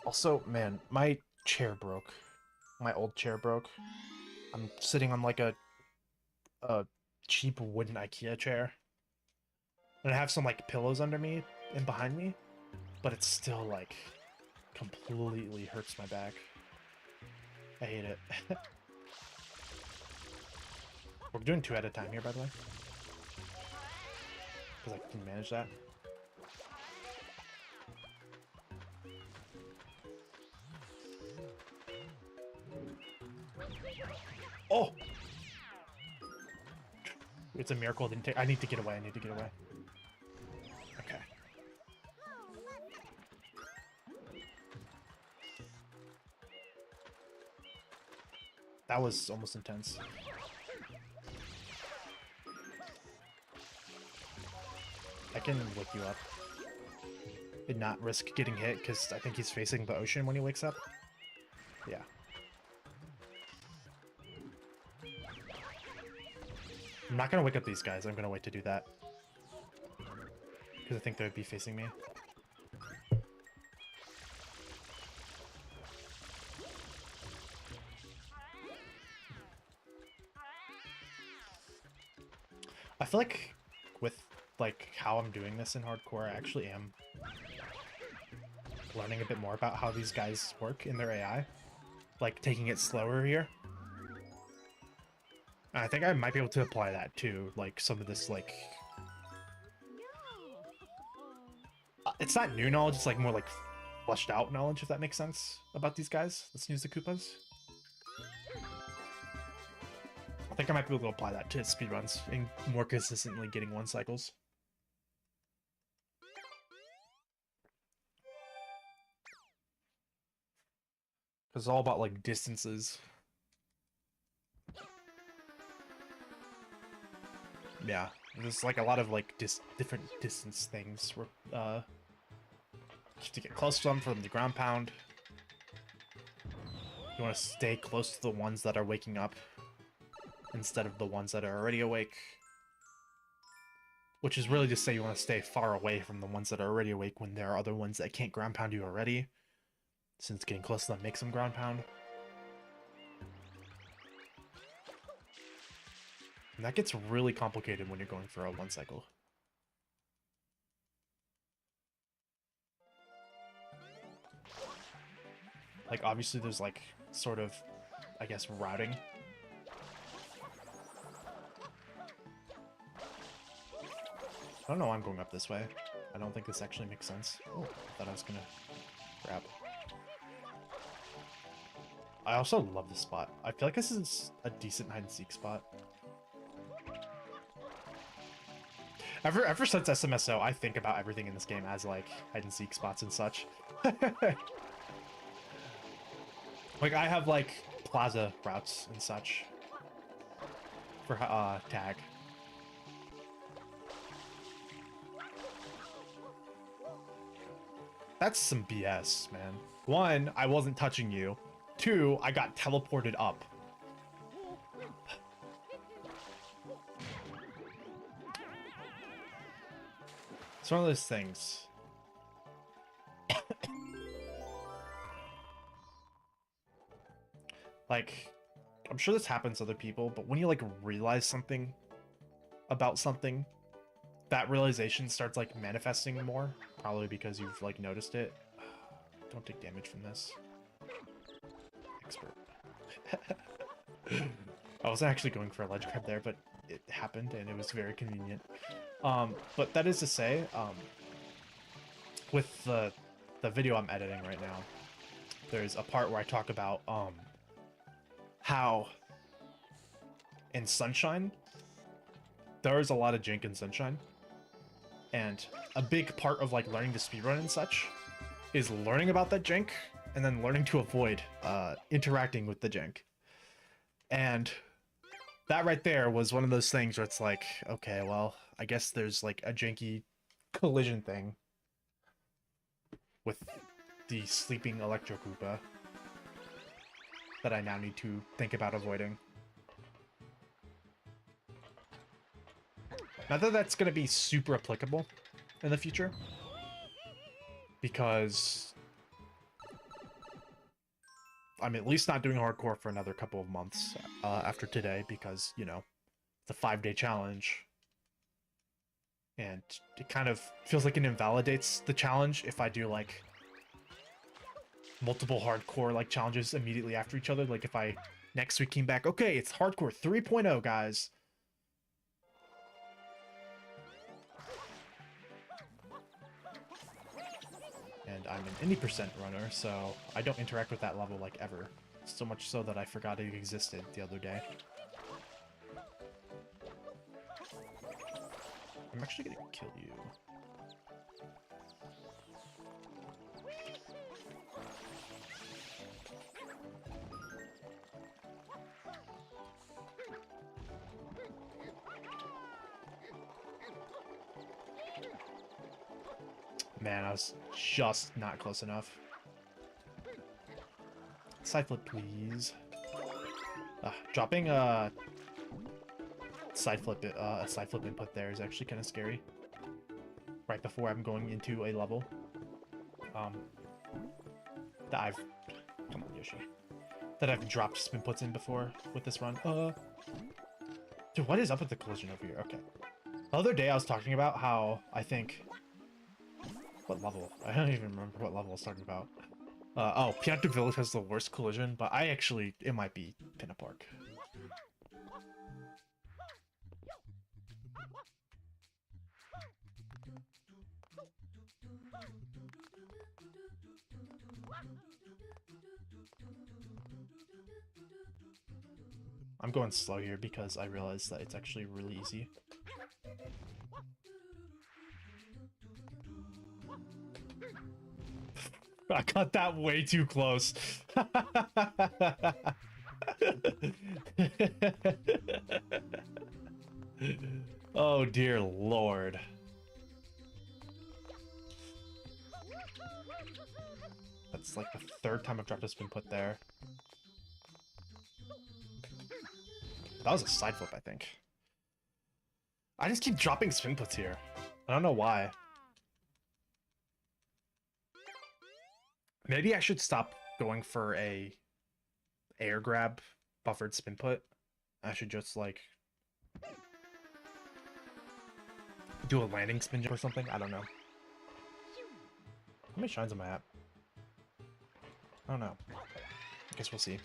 Also, man, my chair broke. My old chair broke. I'm sitting on like a cheap wooden IKEA chair. And I have some like pillows under me and behind me, but it's still like completely hurts my back. I hate it. We're doing 2 at a time here, by the way. Because I can manage that. Oh! It's a miracle. Didn't take. I need to get away. I need to get away. Okay. That was almost intense. I can wake you up and not risk getting hit because I think he's facing the ocean when he wakes up. Yeah. I'm not gonna wake up these guys. I'm gonna wait to do that because I think they would be facing me. I feel like with like how I'm doing this in hardcore, I actually am learning a bit more about how these guys work in their AI. Like taking it slower here. And I think I might be able to apply that to like some of this like it's not new knowledge, it's like more like fleshed out knowledge, if that makes sense, about these guys. Let's use the Koopas. I think I might be able to apply that to speedruns and more consistently getting 1 cycles. Because it's all about like distances. Yeah, there's like a lot of like different distance things where to get close to them for them to ground pound. You want to stay close to the ones that are waking up instead of the ones that are already awake. Which is really just say you want to stay far away from the ones that are already awake when there are other ones that can't ground pound you already. Since getting close to them makes them ground pound. And that gets really complicated when you're going for a 1 cycle. Like, obviously there's like, sort of, I guess, routing. I don't know why I'm going up this way. I don't think this actually makes sense. Oh, I thought I was gonna grab. I also love this spot. I feel like this is a decent hide-and-seek spot. Ever since SMSO, I think about everything in this game as, like, hide-and-seek spots and such. Like, I have, like, plaza routes and such for, tag. That's some BS, man. 1, I wasn't touching you. 2, I got teleported up. It's one of those things. Like, I'm sure this happens to other people, but when you, like, realize something about something, that realization starts, like, manifesting more. Probably because you've, like, noticed it. Don't take damage from this. Expert. I wasn't actually going for a ledge grab there, but it happened, and it was very convenient. But that is to say, with the video I'm editing right now, there's a part where I talk about, how in Sunshine, there is a lot of jank in Sunshine. And a big part of like learning to speedrun and such is learning about that jank and then learning to avoid interacting with the jank. And that right there was one of those things where it's like, okay, well, I guess there's like a janky collision thing with the sleeping Electro Koopa that I now need to think about avoiding. Not that that's going to be super applicable in the future, because I'm at least not doing hardcore for another couple of months after today, because, you know, it's a 5-day challenge, and it kind of feels like it invalidates the challenge if I do, like, multiple hardcore, like, challenges immediately after each other. Like, if I next week came back, okay, it's hardcore 3.0, guys. And I'm an any percent runner, so I don't interact with that level, like, ever. So much so that I forgot it existed the other day. I'm actually gonna kill you. Man, I was just not close enough. Side flip, please. Dropping a side flip input there is actually kind of scary. Right before I'm going into a level. That I've... Come on, Yoshi. That I've dropped spin puts in before with this run. Dude, what is up with the collision over here? Okay. The other day I was talking about how I think... What level? I don't even remember what level I was talking about. Oh, Pianta Village has the worst collision, but it might be Pinna Park. I'm going slow here because I realize that it's actually really easy. I got that way too close. Oh dear lord. That's like the third time I've dropped a spin put there. That was a side flip, I think. I just keep dropping spin puts here. I don't know why. Maybe I should stop going for a air grab buffered spin put. I should just like do a landing spin jump or something. I don't know. How many shines am I at? I don't know. I guess we'll see.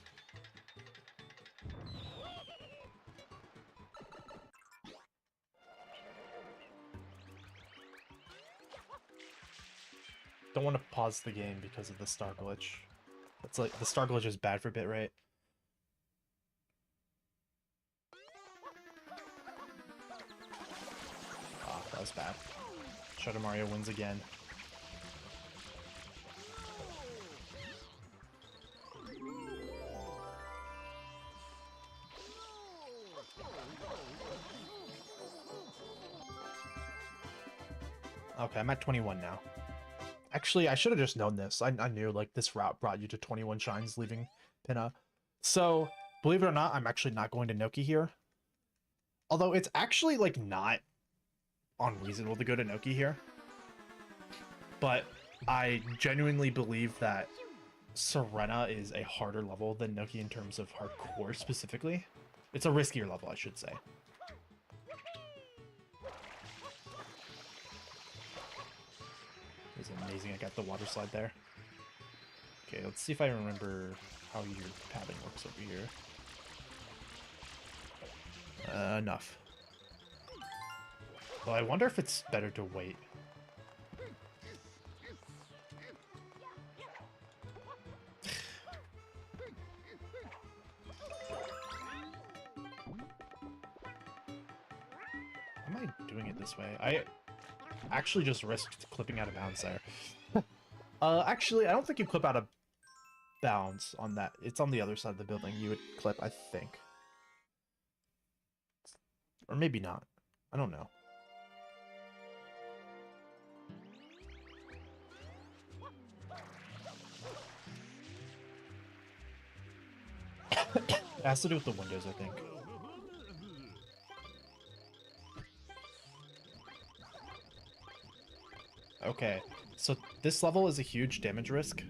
Don't want to pause the game because of the star glitch. It's like the star glitch is bad for bitrate. Ah, that was bad. Shadow Mario wins again. Okay, I'm at 21 now. Actually, I should have just known this. I knew, like, this route brought you to 21 shines, leaving Pinna. So, believe it or not, I'm actually not going to Noki here. Although, it's actually, like, not unreasonable to go to Noki here. But I genuinely believe that Serena is a harder level than Noki in terms of hardcore, specifically. It's a riskier level, I should say. It was amazing. I got the water slide there. Okay, let's see if I remember how your padding works over here. Enough. Well, I wonder if it's better to wait. Am I doing it this way? I actually just risked clipping out of bounds there. Actually, I don't think you clip out of bounds on that. It's on the other side of the building. You would clip, I think. Or maybe not. I don't know. It has to do with the windows, I think. Okay, so this level is a huge damage risk.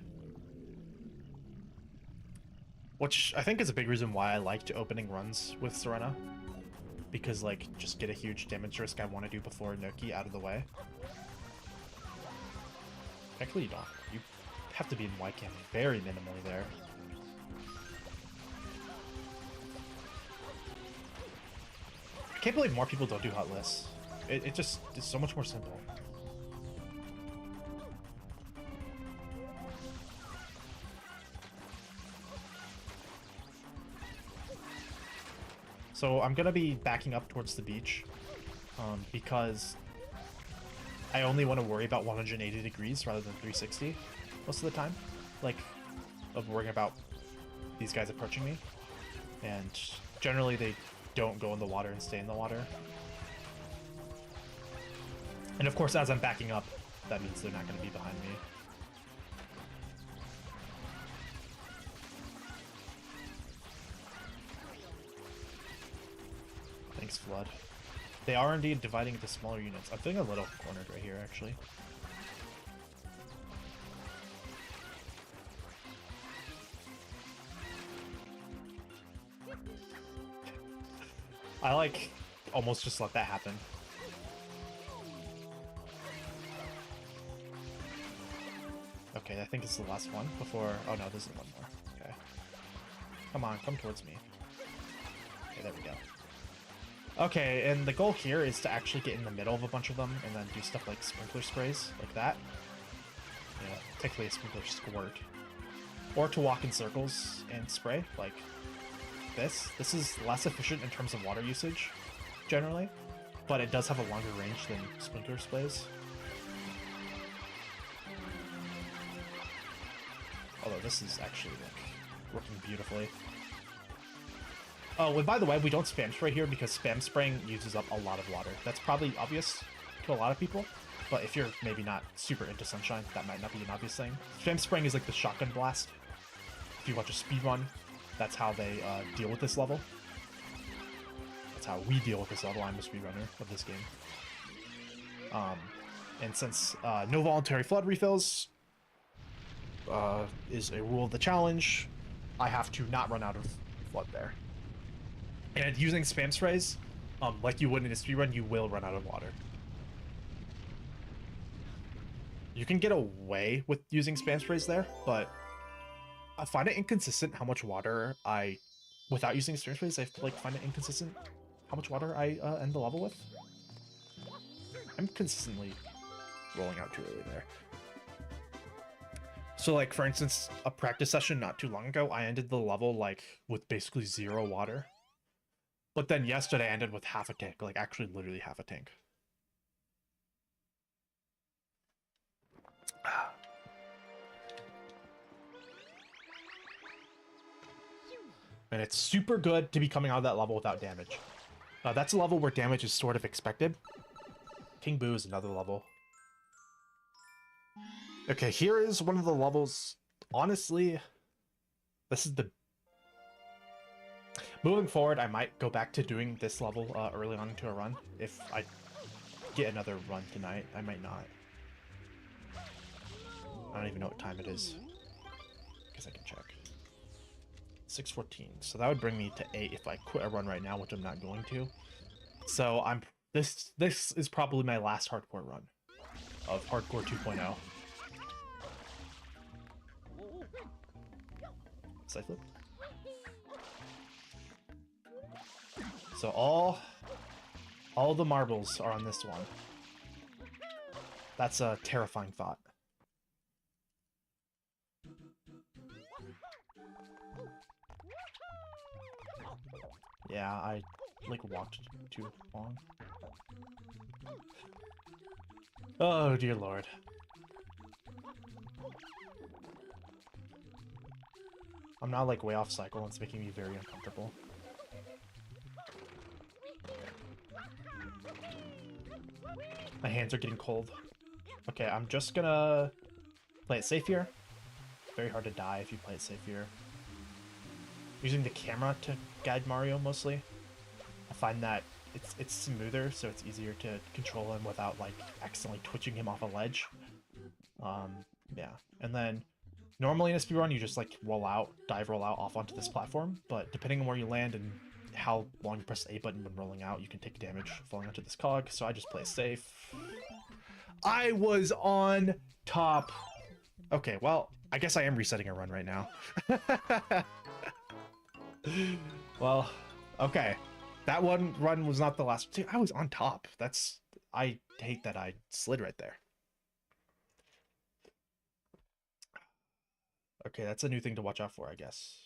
Which I think is a big reason why I liked opening runs with Serena. Because, like, just get a huge damage risk I want to do before Noki out of the way. Actually, you don't. You have to be in white cam very minimally there. I can't believe more people don't do hot lists. It just is so much more simple. So I'm gonna be backing up towards the beach, because I only want to worry about 180 degrees rather than 360 most of the time. Like, of worrying about these guys approaching me. And generally they don't go in the water and stay in the water. And of course, as I'm backing up, that means they're not going to be behind me. Thanks, FLUDD. They are indeed dividing into smaller units. I'm feeling a little cornered right here, actually. I, like, almost just let that happen. Okay, I think it's the last one before... Oh, no, this is one more. Okay. Come on, come towards me. Okay, there we go. Okay, and the goal here is to actually get in the middle of a bunch of them and then do stuff like sprinkler sprays, like that. Yeah, technically a sprinkler squirt. Or to walk in circles and spray, like this. This is less efficient in terms of water usage, generally, but it does have a longer range than sprinkler sprays. Although this is actually, like, working beautifully. Oh, and by the way, we don't spam spray here because spam spraying uses up a lot of water. That's probably obvious to a lot of people, but if you're maybe not super into Sunshine, that might not be an obvious thing. Spam spraying is like the shotgun blast. If you watch a speedrun, that's how they deal with this level. That's how we deal with this level. I'm a speedrunner of this game. And since no voluntary FLUDD refills is a rule of the challenge, I have to not run out of FLUDD there. And using spam sprays, like you would in a speedrun, you will run out of water. You can get away with using spam sprays there, but I find it inconsistent how much water without using spam sprays, I have to, like, find it inconsistent how much water I end the level with. I'm consistently rolling out too early there. So, like, for instance, a practice session not too long ago, I ended the level, like, with basically 0 water. But then yesterday I ended with half a tank, like, actually literally half a tank. And it's super good to be coming out of that level without damage. That's a level where damage is sort of expected. King Boo is another level. Okay, here is one of the levels. Honestly, this is the... Moving forward, I might go back to doing this level early on into a run. If I get another run tonight, I might not. I don't even know what time it is. Guess I can check. 6:14. So that would bring me to 8 if I quit a run right now, which I'm not going to. So this is probably my last hardcore run of Hardcore 2.0. Side flip. So all the marbles are on this one. That's a terrifying thought. Yeah, I, like, walked too long. Oh, dear lord. I'm now, like, way off cycle, and it's making me very uncomfortable. My hands are getting cold. Okay, I'm just gonna play it safe here. Very hard to die if you play it safe here. Using the camera to guide Mario mostly. I find that it's smoother, so it's easier to control him without, like, accidentally twitching him off a ledge. Yeah. And then normally in a speedrun you just, like, roll out off onto this platform, but depending on where you land and how long you press the A button when rolling out, you can take damage falling onto this cog, so I just play it safe. I was on top. Okay, well, I guess I am resetting a run right now. Well, okay. That one run was not the last. Dude, I was on top. I hate that I slid right there. Okay, that's a new thing to watch out for, I guess.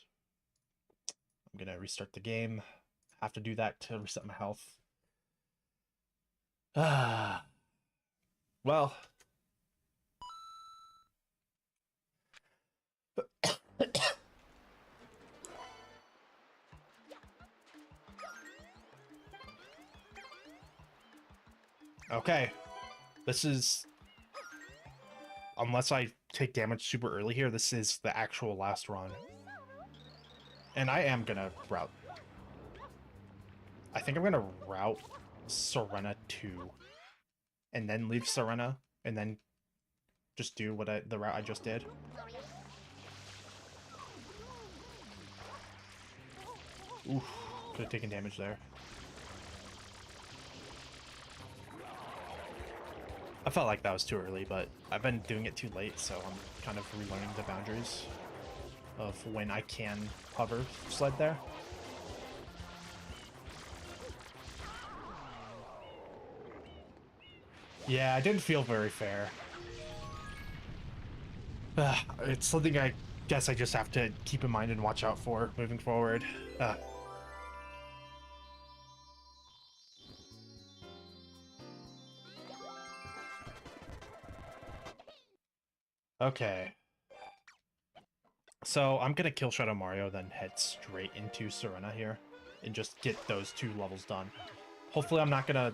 I'm gonna restart the game. have to do that to reset my health. Ah. Well. Okay. This is... Unless I take damage super early here, this is the actual last run. And I am gonna route... I think I'm gonna route Serena 2. And then leave Serena, and then just do what the route I just did. Oof, could have taken damage there. I felt like that was too early, but I've been doing it too late, so I'm kind of relearning the boundaries of when I can hover sled there. Yeah, it didn't feel very fair. It's something I guess I just have to keep in mind and watch out for moving forward. Okay. So I'm gonna kill Shadow Mario, then head straight into Serena here, and just get those 2 levels done. Hopefully I'm not gonna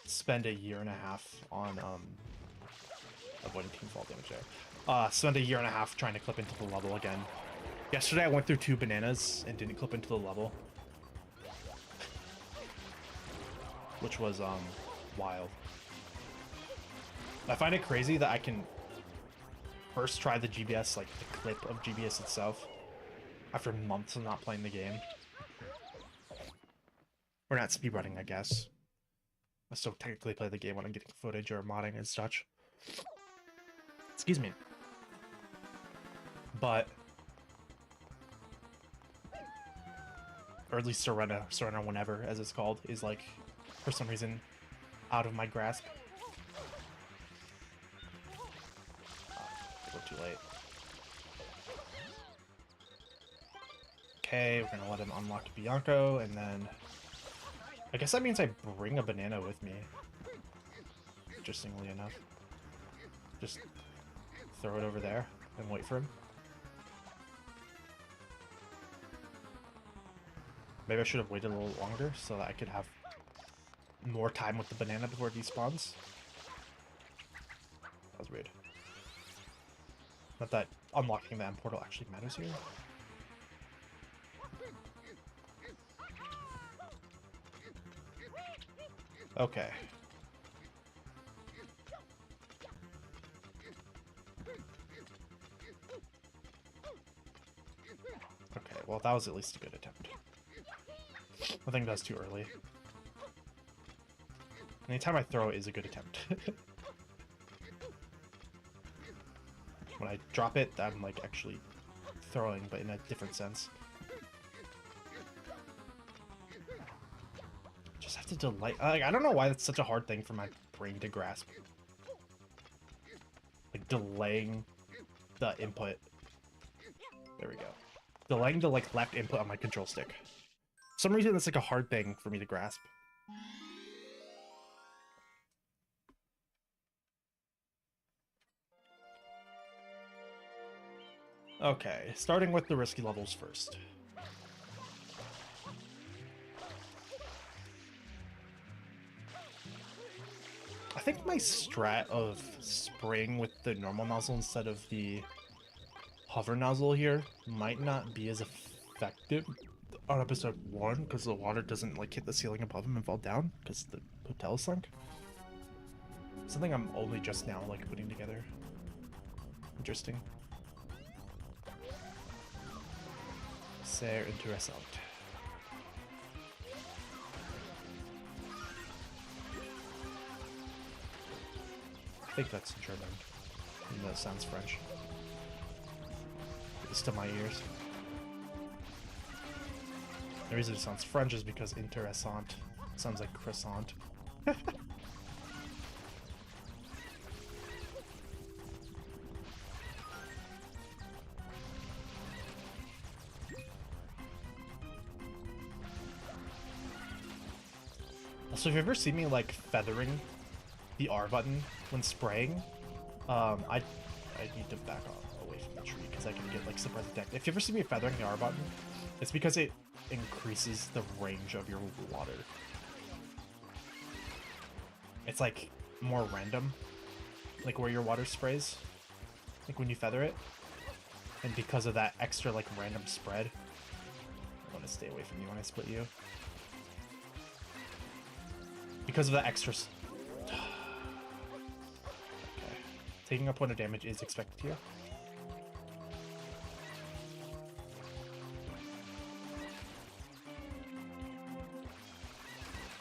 spend a year and a half on avoiding team fall damage there. Spend a year and a half trying to clip into the level again. Yesterday I went through 2 bananas and didn't clip into the level, which was wild. I find it crazy that I can first try the GBS, like the clip of GBS itself, after months of not playing the game. Or not speedrunning, I guess. I still technically play the game when I'm getting footage or modding and such. Excuse me. But... or at least Serena whenever, as it's called, is like, for some reason, out of my grasp. A little too late. Okay, we're gonna let him unlock Bianco, and then... I guess that means I bring a banana with me. Interestingly enough. Just throw it over there and wait for him. Maybe I should have waited a little longer so that I could have more time with the banana before he spawns. That was weird. Not that unlocking the M portal actually matters here. Okay. Okay, well that was at least a good attempt. I think that's too early. Anytime I throw it is a good attempt. When I drop it, I'm like actually throwing, but in a different sense. Just have to delay. Like, I don't know why that's such a hard thing for my brain to grasp. Like delaying the input. There we go. Delaying the like left input on my control stick. For some reason that's like a hard thing for me to grasp. Okay, starting with the risky levels first. I think my strat of spraying with the normal nozzle instead of the hover nozzle here might not be as effective on episode 1 because the water doesn't like hit the ceiling above him and fall down because the hotel is sunk. Something I'm only just now like putting together. Interesting. Sehr interessant. I think that's German, and that sounds French. It's to my ears. The reason it sounds French is because interessant sounds like croissant. So if you ever see me like feathering the R button when spraying, I need to back off away from the tree because I can get like surprise attack. If you ever see me feathering the R button, it's because it increases the range of your water. It's like more random, like where your water sprays, like when you feather it. And because of that extra like random spread, I want to stay away from you when I split you. Because of that extra... Okay. Taking a point of damage is expected here.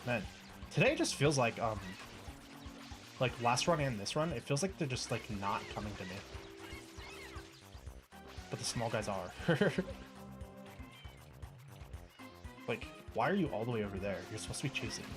Man, today just feels like last run and this run, it feels like they're just like not coming to me. But the small guys are. Like, why are you all the way over there? You're supposed to be chasing me.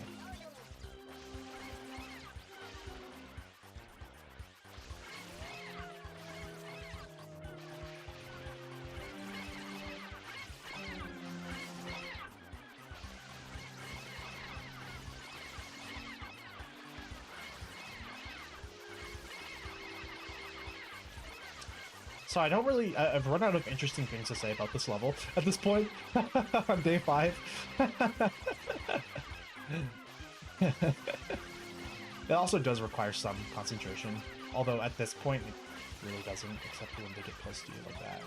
So I don't really... I've run out of interesting things to say about this level at this point. On day 5. It also does require some concentration. Although at this point, it really doesn't, except when they get close to you like that.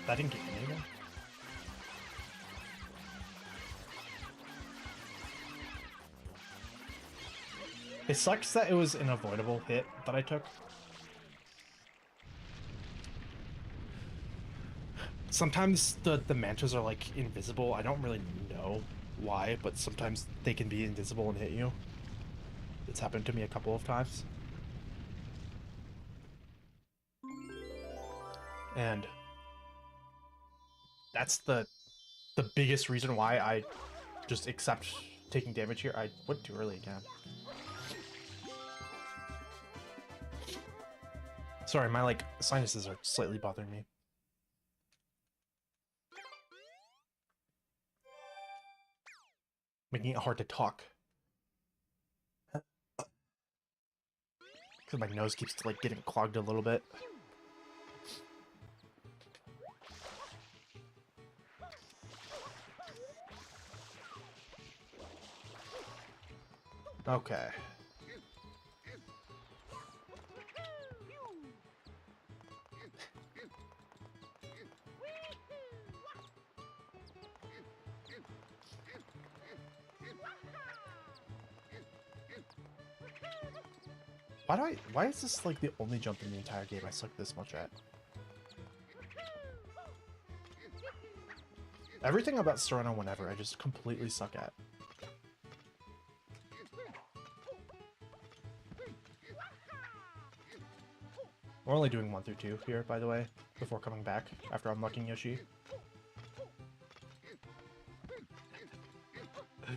That didn't get anything. It sucks that it was an avoidable hit that I took. Sometimes the mantras are like invisible. I don't really know why, but sometimes they can be invisible and hit you. It's happened to me a couple of times. And that's the biggest reason why I just accept taking damage here. I went too early again. Sorry, my like sinuses are slightly bothering me. Making it hard to talk. Because my nose keeps like getting clogged a little bit. Okay. Why is this like the only jump in the entire game I suck this much at? Everything about Serena whenever I just completely suck at. We're only doing 1 through 2 here, by the way, before coming back after unlocking Yoshi. I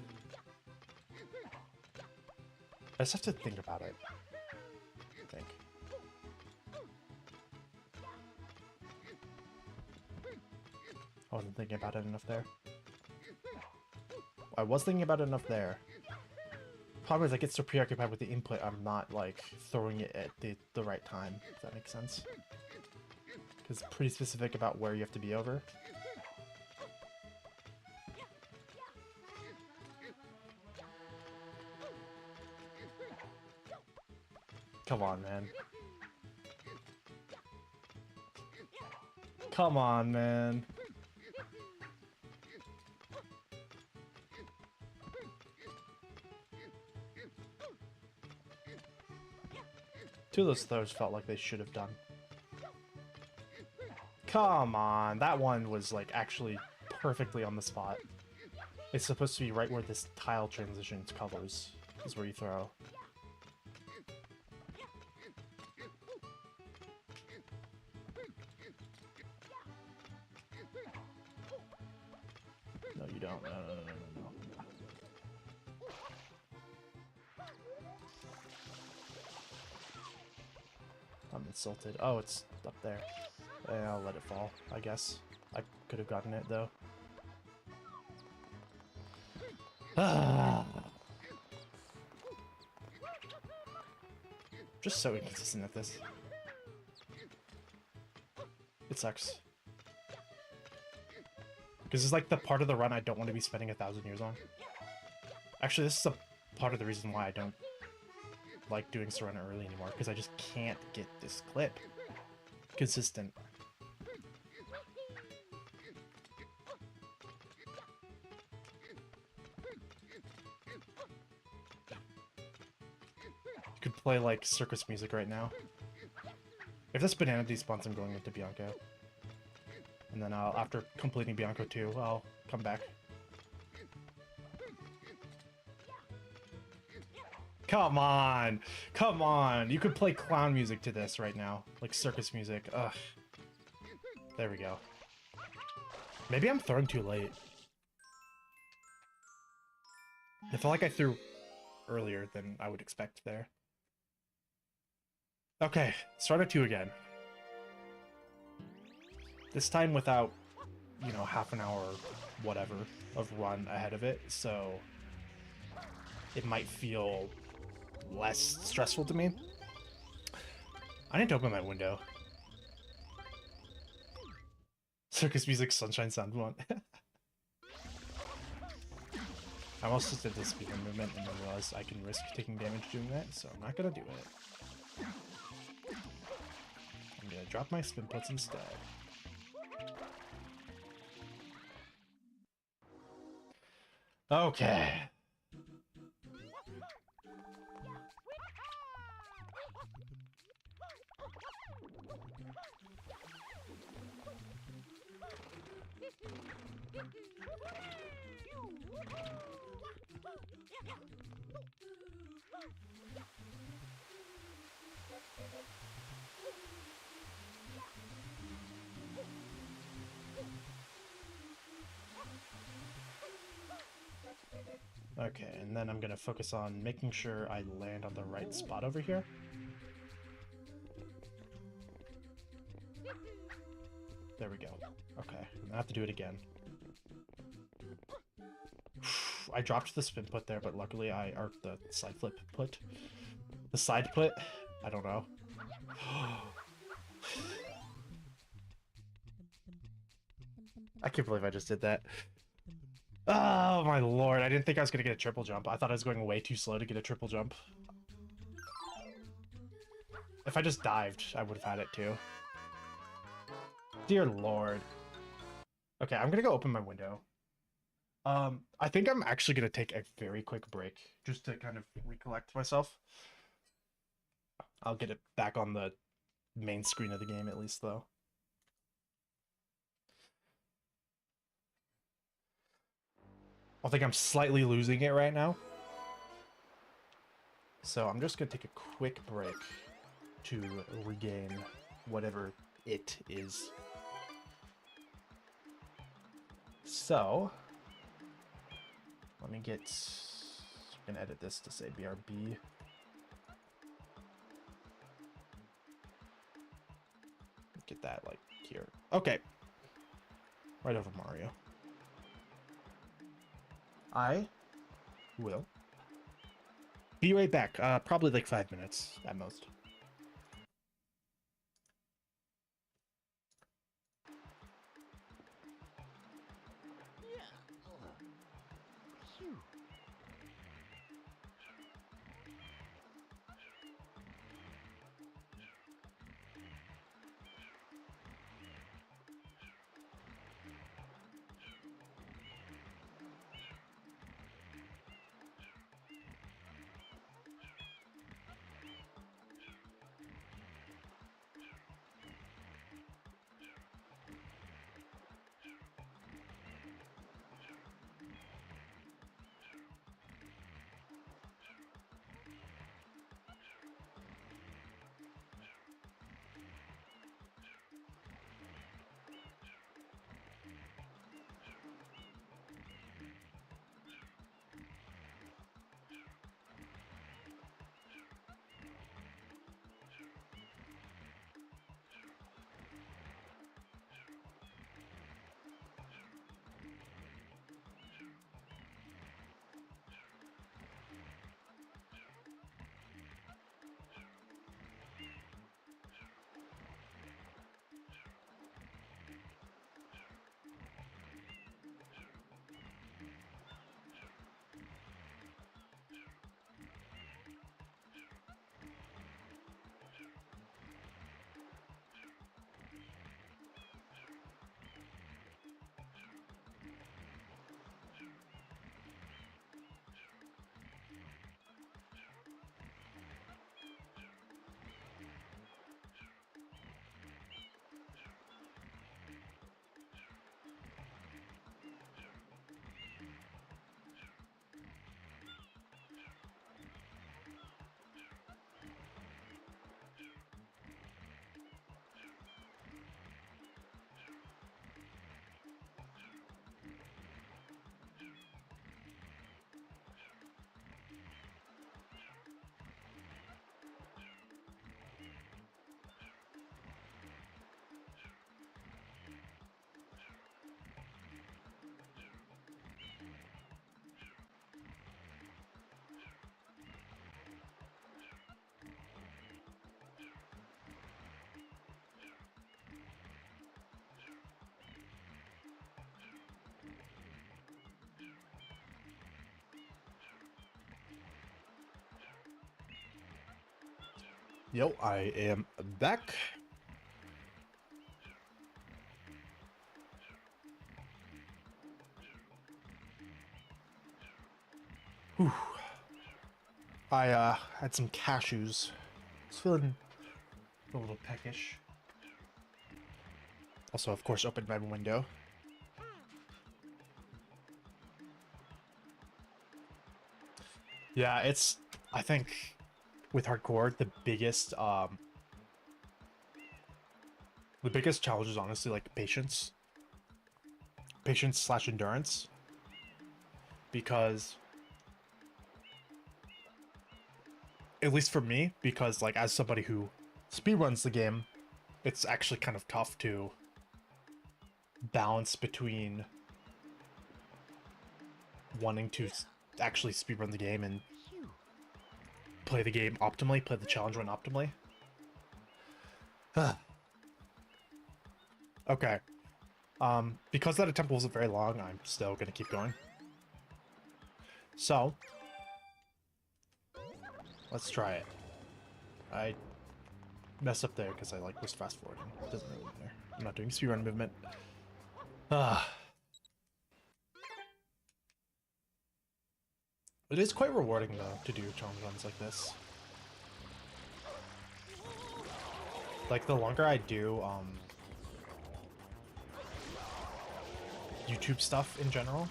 just have to think about it. I think. I wasn't thinking about it enough there. I was thinking about it enough there. Problem is I get so preoccupied with the input, I'm not like throwing it at the right time, if that makes sense. Because it's pretty specific about where you have to be over. Come on, man. Come on, man. Two of those throws felt like they should have done. Come on, that one was like actually perfectly on the spot. It's supposed to be right where this tile transitions colors, is where you throw. No, you don't. No, no, no, no, no, no. I'm insulted. Oh, it's up there. Yeah, I'll let it fall, I guess. I could have gotten it though. Ah. Just so inconsistent at this. It sucks. Because it's like the part of the run I don't want to be spending 1,000 years on. Actually, this is a part of the reason why I don't like doing Surrender early anymore, because I just can't get this clip consistent. You could play like circus music right now. If this banana despawns, I'm going into Bianco. And then after completing Bianco 2, I'll come back. Come on! Come on! You could play clown music to this right now. Like circus music. Ugh. There we go. Maybe I'm throwing too late. I felt like I threw earlier than I would expect there. Okay, start at 2 again. This time without, you know, half an hour or whatever of run ahead of it, so it might feel less stressful to me. I need to open my window. Circus music, sunshine sound one. I almost just did the speedrun movement and then realized I can risk taking damage doing that, so I'm not gonna do it. I'm gonna drop my spin puts instead. Okay. Okay, and then I'm gonna focus on making sure I land on the right spot over here. There we go. Okay, I have to do it again. I dropped the spin put there, but luckily or the side flip put. The side put? I don't know. I can't believe I just did that. Oh my lord, I didn't think I was gonna get a triple jump. I thought I was going way too slow to get a triple jump. If I just dived, I would have had it too. Dear lord. Okay, I'm gonna go open my window. I think I'm actually gonna take a very quick break just to kind of recollect myself. I'll get it back on the main screen of the game at least though. I think I'm slightly losing it right now. So I'm just gonna take a quick break to regain whatever it is. So let me get, I'm gonna edit this to say BRB. Get that like here. Okay. Right over Mario. I will be right back. Probably like 5 minutes at most. Yo, I am back. Whew. I had some cashews. I was feeling a little peckish. Also, of course, opened my window. Yeah, it's, I think, with hardcore, the biggest challenge is honestly like patience. Patience/endurance. Because, at least for me, because like as somebody who speedruns the game, it's actually kind of tough to balance between wanting to actually speedrun the game and play the game optimally, play the challenge run optimally. Okay. Because that attempt wasn't very long, I'm still gonna keep going. So, let's try it. I messed up there because I like was fast forwarding. It doesn't really matter. I'm not doing speedrun movement. It is quite rewarding though to do challenge runs like this. Like the longer I do YouTube stuff in general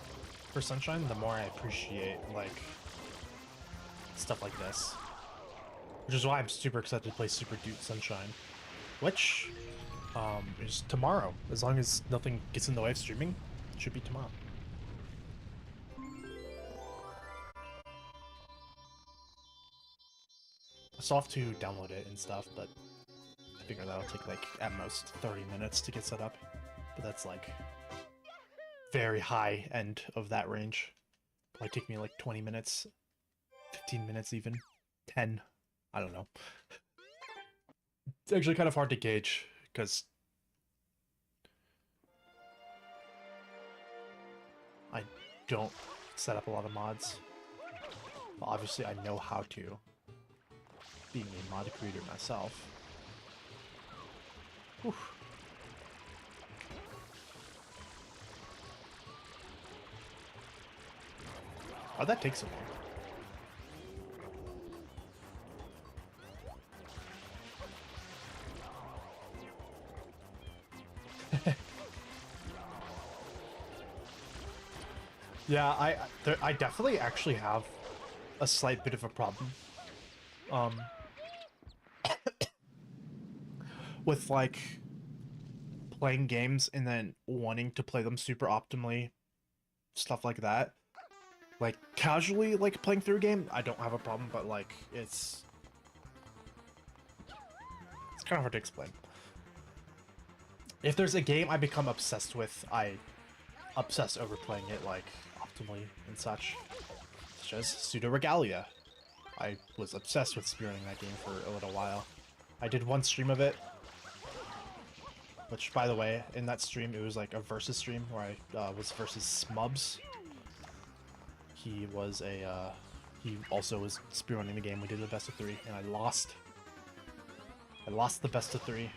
for Sunshine, the more I appreciate like stuff like this. Which is why I'm super excited to play Super Dude Sunshine, which is tomorrow. As long as nothing gets in the way of streaming, it should be tomorrow. I still have to download it and stuff, but I figure that'll take like at most 30 minutes to get set up. But that's like very high end of that range. Probably take me like 20 minutes, 15 minutes even, 10. I don't know. It's actually kind of hard to gauge because I don't set up a lot of mods. Well, obviously I know how to, being a mod creator myself. Whew. How'd that take so long? Yeah, I definitely actually have a slight bit of a problem. With like playing games and then wanting to play them super optimally, stuff like that. Like casually like playing through a game, I don't have a problem, but like it's kind of hard to explain. If there's a game I become obsessed with, I obsess over playing it like optimally and such. Such as Pseudo Regalia. I was obsessed with speedrunning that game for a little while. I did one stream of it, which, by the way, in that stream, it was like a versus stream where I was versus Smubs. He was he also was speedrunning the game. We did the best of 3, and I lost. I lost the best of 3.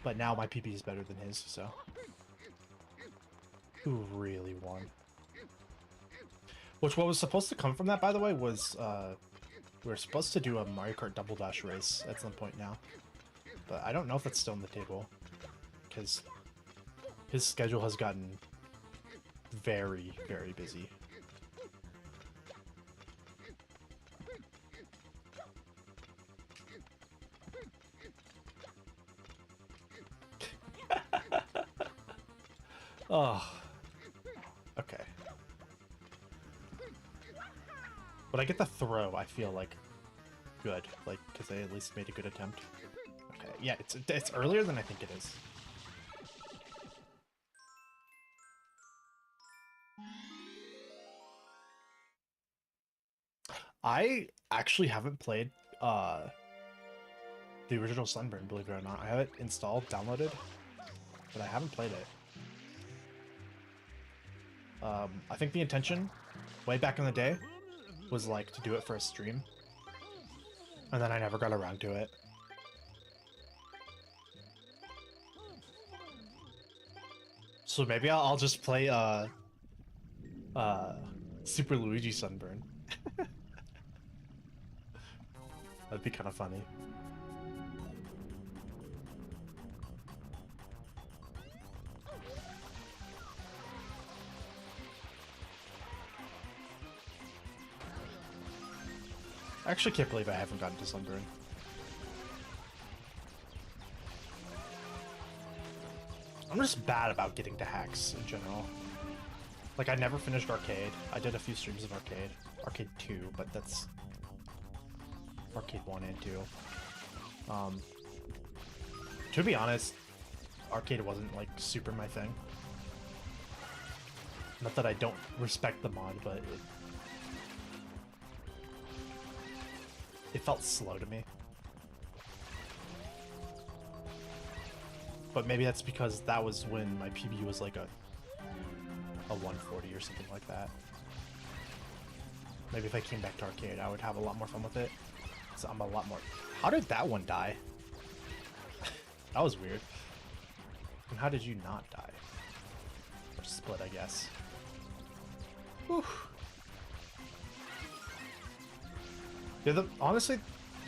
But now my PP is better than his, so. Who really won? Which, what was supposed to come from that, by the way, was, we were supposed to do a Mario Kart Double Dash race at some point now. But I don't know if that's still on the table. Because his schedule has gotten very, very busy. Oh. Okay. But I get the throw, I feel like good, like, because I at least made a good attempt. Okay, yeah, it's earlier than I think it is. I actually haven't played the original Sunburn, believe it or not. I have it installed, downloaded, but I haven't played it. I think the intention, way back in the day, was like to do it for a stream. and then I never got around to it. So maybe I'll just play Super Luigi Sunburn. That'd be kind of funny. I actually can't believe I haven't gotten to Sunburn. I'm just bad about getting to hacks in general. Like, I never finished Arcade. I did a few streams of Arcade. Arcade 2, but that's... Arcade 1 and 2. To be honest, Arcade wasn't, like, super my thing. Not that I don't respect the mod, but it felt slow to me. But maybe that's because that was when my PB was like a 140 or something like that. Maybe if I came back to Arcade, I would have a lot more fun with it. So I'm a lot more... How did that one die? That was weird. And how did you not die? Or split, I guess. Whew. Yeah, honestly,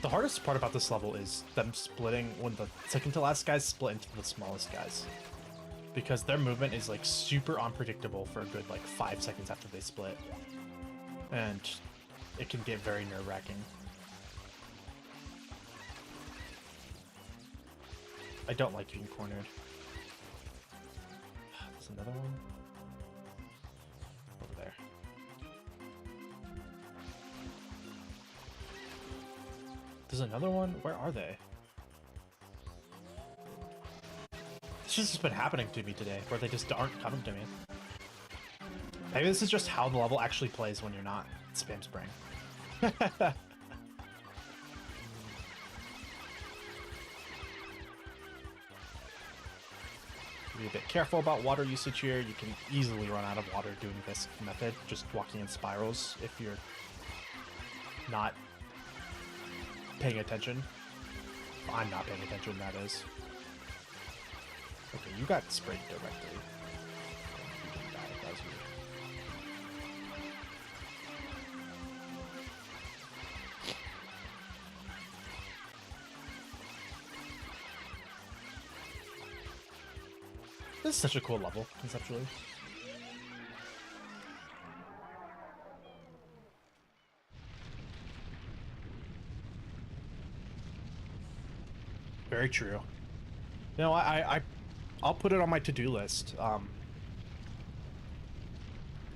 the hardest part about this level is them splitting when the second to last guys split into the smallest guys. Because their movement is like super unpredictable for a good like 5 seconds after they split. And it can get very nerve-wracking. I don't like being cornered. There's another one. Over there. There's another one? Where are they? This has just been happening to me today, where they just aren't coming to me. Maybe this is just how the level actually plays when you're not spam spraying. Be a bit careful about water usage here. You can easily run out of water doing this method, just walking in spirals if you're not paying attention. I'm not paying attention, that is. Okay, you got sprayed directly. You didn't die, that was weird. This is such a cool level, conceptually. Very true. You know, I'll put it on my to-do list.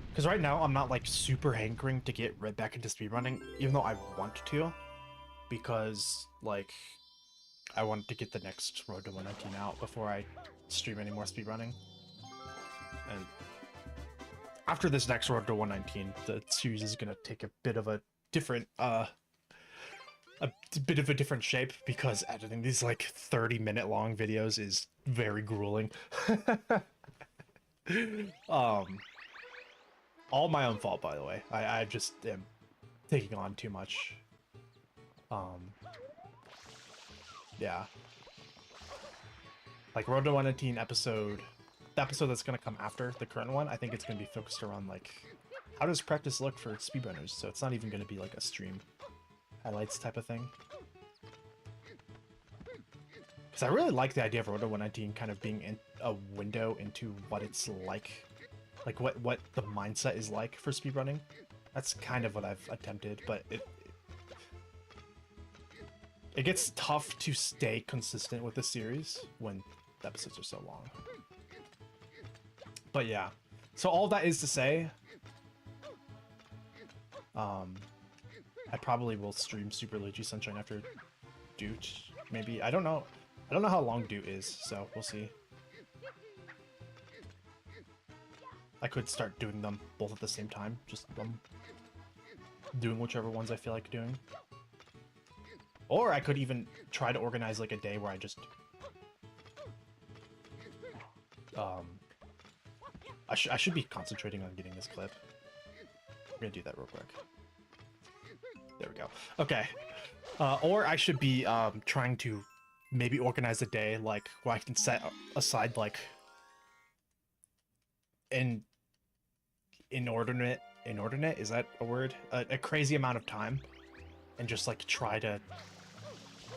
Because right now I'm not like super hankering to get right back into speedrunning, even though I want to, because like I wanted to get the next Road to 119 out before I stream any more speedrunning. And after this next Road to 119, the series is gonna take a bit of a different different shape, because editing these like 30-minute long videos is very grueling. All my own fault, by the way. I just am taking on too much. Yeah. Like Road to 119 episode, the episode that's gonna come after the current one, I think it's gonna be focused around like, how does practice look for speedrunners? So it's not even gonna be like a stream highlights type of thing. Because I really like the idea of Road to 119 kind of being in a window into what it's like what the mindset is like for speedrunning. That's kind of what I've attempted, but it gets tough to stay consistent with the series when the episodes are so long. But yeah, so all that is to say, I probably will stream Super Luigi Sunshine after Doot. Maybe, I don't know how long Doot is, so we'll see. I could start doing them both at the same time, just doing whichever ones I feel like doing. Or I could even try to organize like a day where I just I should be concentrating on getting this clip. I'm gonna do that real quick. There we go. Okay. Or I should be trying to maybe organize a day like where I can set aside like an inordinate is that a word? A crazy amount of time, and just like try to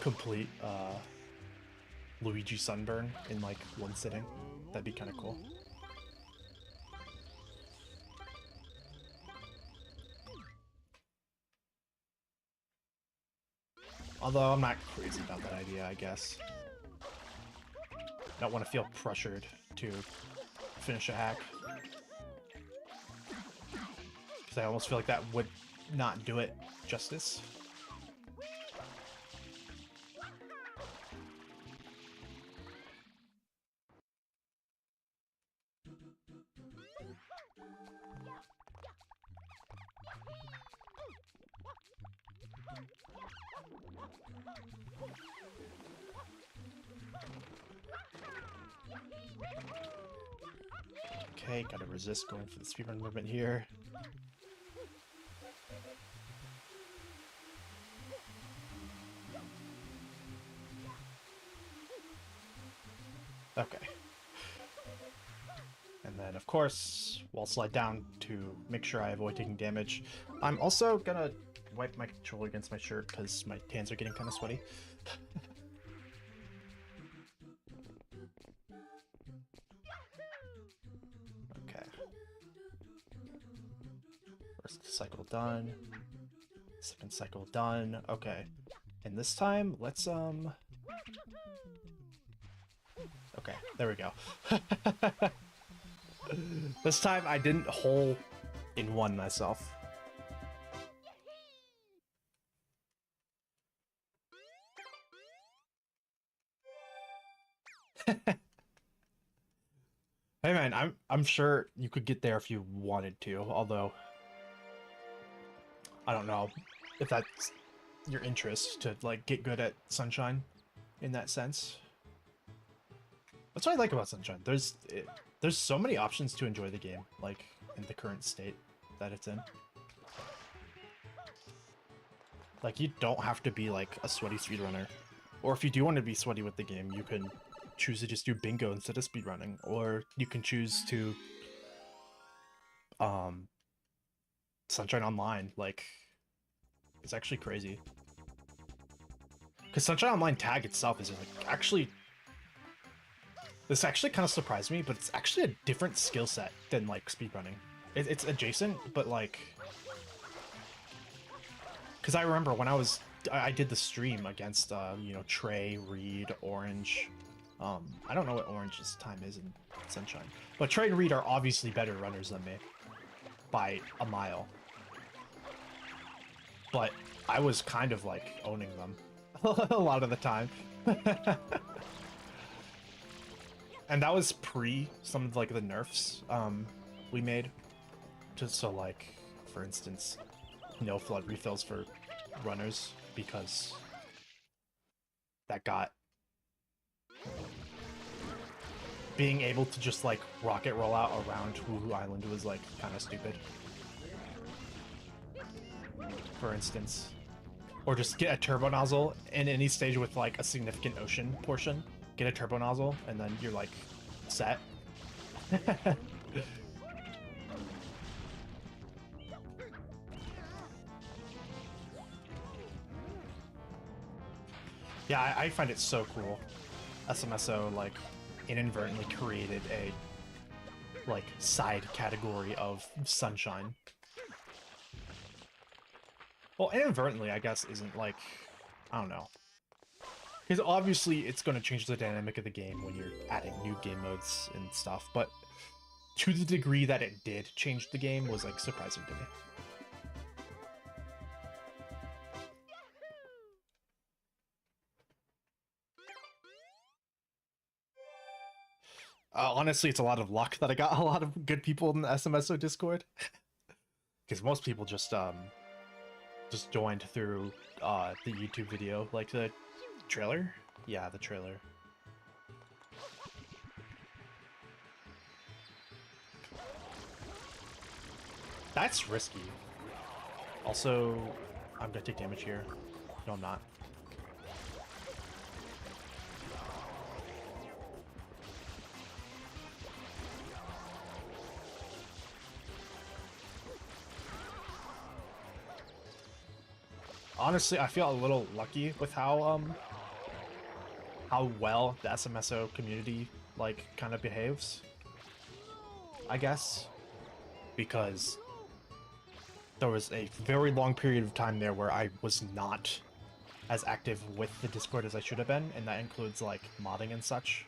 complete Luigi Sunburn in like one sitting. That'd be kind of cool. Although I'm not crazy about that idea, I guess. I don't want to feel pressured to finish a hack. Because I almost feel like that would not do it justice. Okay, gotta resist going for the speedrun movement here. Okay. And then, of course, wall slide down to make sure I avoid taking damage. I'm also gonna wipe my controller against my shirt because my hands are getting kind of sweaty. Okay. First cycle done. Second cycle done. Okay. And this time, let's, okay, there we go. This time I didn't hole in one myself. Hey man, I'm sure you could get there if you wanted to, although I don't know if that's your interest to like get good at Sunshine in that sense. That's what I like about Sunshine. There's so many options to enjoy the game, like in the current state that it's in. Like you don't have to be like a sweaty speedrunner, or if you do want to be sweaty with the game, you can choose to just do bingo instead of speedrunning, or you can choose to Sunshine Online. Like it's actually crazy because Sunshine Online tag itself is like actually, this actually kind of surprised me, but it's actually a different skill set than like speedrunning. It's adjacent, but like, because I remember when I did the stream against you know, Trey, Reed, Orange. I don't know what Orange's time is in Sunshine, but Trey and Reed are obviously better runners than me by a mile. But I was kind of like owning them a lot of the time. And that was pre some of like the nerfs we made. Just so like, for instance, no FLUDD refills for runners, because that got being able to just like rocket roll out around Woohoo Island was like kind of stupid. For instance. Or just get a turbo nozzle in any stage with like a significant ocean portion. Get a turbo nozzle and then you're like set. Yeah, I find it so cool. SMSO like inadvertently created a like side category of Sunshine. Well, inadvertently, I guess, isn't like, I don't know. Because obviously it's going to change the dynamic of the game when you're adding new game modes and stuff, but to the degree that it did change the game was like surprising to me. Honestly, it's a lot of luck that I got a lot of good people in the SMSO Discord. Because most people just joined through the YouTube video, like the trailer? Yeah, the trailer. That's risky. Also, I'm gonna take damage here. No, I'm not. Honestly, I feel a little lucky with how well the SMSO community like kind of behaves, I guess, because there was a very long period of time there where I was not as active with the Discord as I should have been, and that includes like modding and such.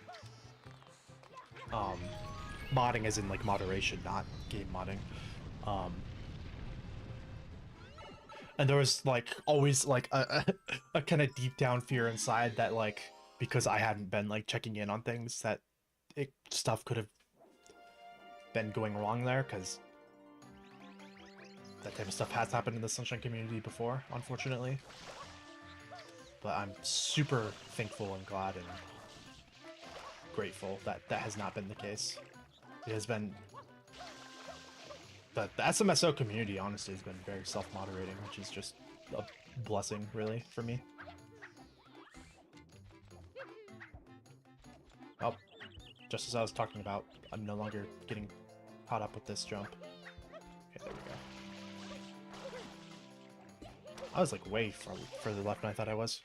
Um, Modding as in like moderation, not game modding. Um, and there was like always like a kind of deep down fear inside that like because I hadn't been like checking in on things that stuff could have been going wrong there, because that type of stuff has happened in the Sunshine community before, unfortunately. But I'm super thankful and glad and grateful that that has not been the case. It has been... The SMSO community, honestly, has been very self-moderating, which is just a blessing, really, for me. Oh, just as I was talking about, I'm no longer getting caught up with this jump. Okay, there we go. I was like way further left than I thought I was.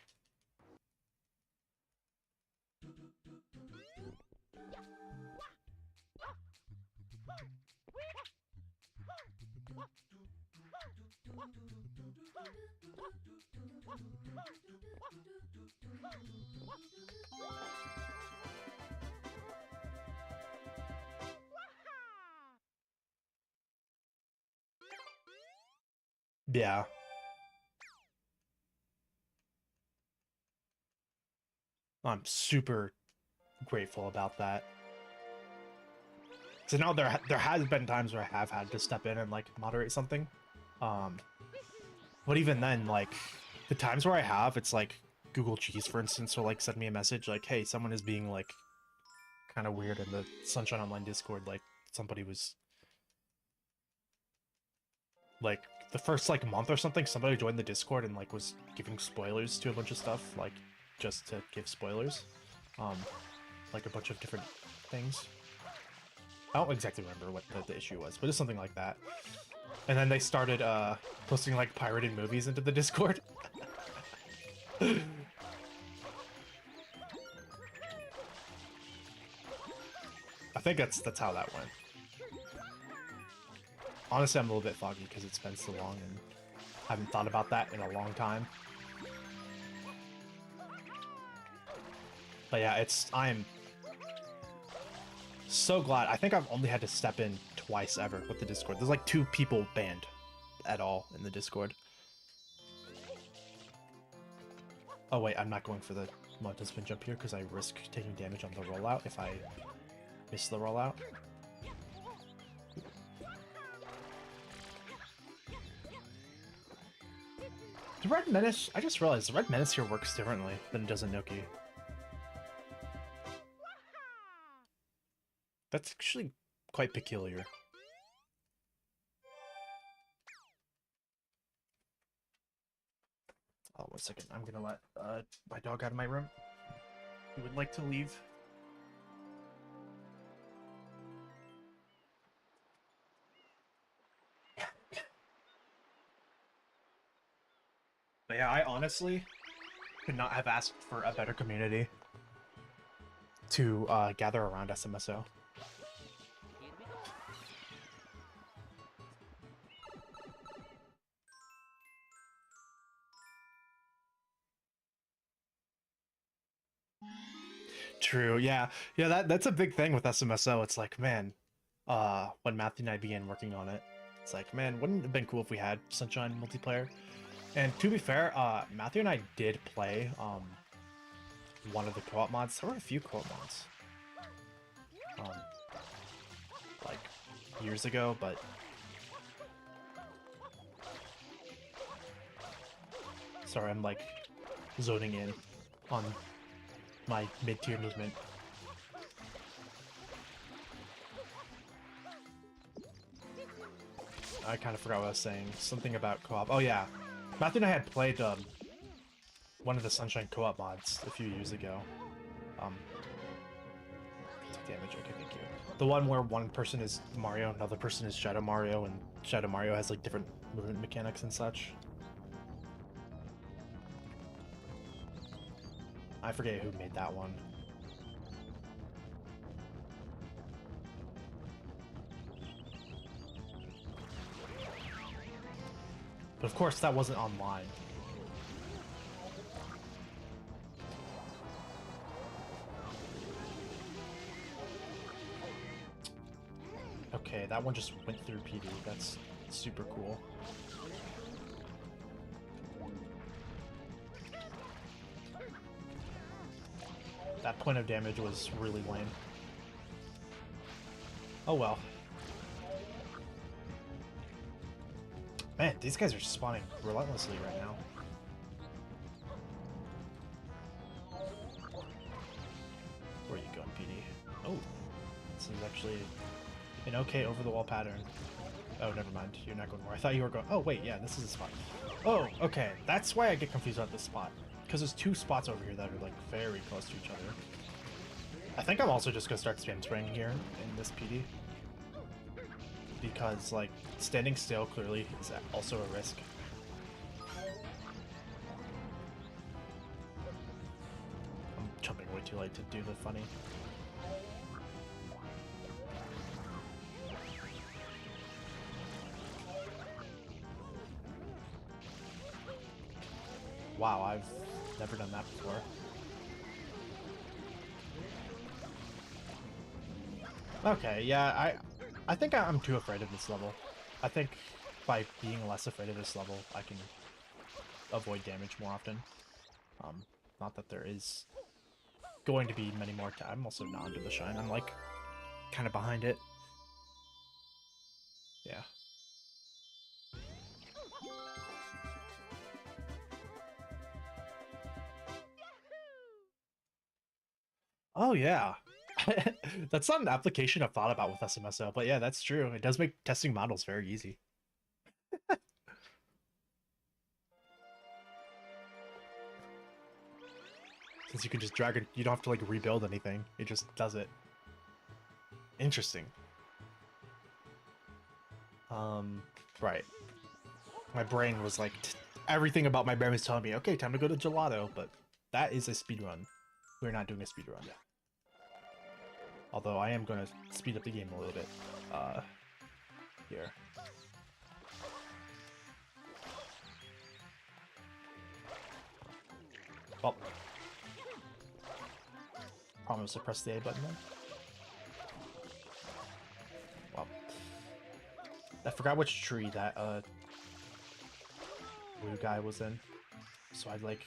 Yeah. I'm super grateful about that. So now there has been times where I have had to step in and like moderate something. But even then, like the times where I have, it's like Google Cheese, for instance, will like send me a message like, hey, someone is being like kind of weird in the Sunshine Online Discord. Like somebody was like the first like month or something, somebody joined the Discord and like was giving spoilers to a bunch of stuff, like just to give spoilers. Like a bunch of different things. I don't exactly remember what the issue was, but it's something like that. And then they started posting like pirated movies into the Discord. I think that's how that went. Honestly, I'm a little bit foggy because it's been so long and I haven't thought about that in a long time. But yeah, I'm so glad. I think I've only had to step in twice ever with the Discord. There's like 2 people banned at all in the Discord. Oh wait, I'm not going for the mountain spin jump here because I risk taking damage on the rollout if I miss the rollout. The Red Menace, I just realized the Red Menace here works differently than it does in Noki. That's actually quite peculiar. Oh, 1 second. I'm gonna let my dog out of my room. He would like to leave. But yeah, I honestly could not have asked for a better community to gather around SMSO. True, yeah. Yeah, that's a big thing with SMSO. It's like, man, when Matthew and I began working on it, it's like, man, wouldn't it have been cool if we had Sunshine multiplayer? And to be fair, Matthew and I did play one of the co-op mods. There were a few co-op mods. Like years ago, but sorry, I'm like zoning in on my mid-tier movement. I kind of forgot what I was saying. Something about co-op. Oh yeah, Matthew and I had played one of the Sunshine co-op mods a few years ago. Take damage. Okay, thank you. The one where one person is Mario, another person is Shadow Mario, and Shadow Mario has like different movement mechanics and such. I forget who made that one. But of course, that wasn't online. Okay, that one just went through PD. That's super cool. That point of damage was really lame. Oh well. Man, these guys are spawning relentlessly right now. Where are you going, PD? Oh, this is actually an okay over-the-wall pattern. Oh, never mind. You're not going where I thought you were going. Oh, wait, yeah, this is a spot. Oh, okay. That's why I get confused about this spot. Because there's two spots over here that are, like, very close to each other. I think I'm also just going to start spam spraying here in this PD. Because, like, standing still clearly is also a risk. I'm jumping way too late to do the funny. Wow, I've never done that before. Okay, yeah, I think I'm too afraid of this level. I think by being less afraid of this level, I can avoid damage more often. Not that there is going to be many more. I'm also not under the shine. I'm like kind of behind it. Yeah. Oh yeah. That's not an application I've thought about with SMSO, but yeah, that's true. It does make testing models very easy. Since you can just drag it, you don't have to like rebuild anything. It just does it. Interesting. Right. My brain was like, everything about my brain was telling me, okay, time to go to Gelato, but that is a speed run. We're not doing a speed run. Although I am going to speed up the game a little bit. Here. Well, probably was to press the A button then. Well, I forgot which tree that blue guy was in, so I'd like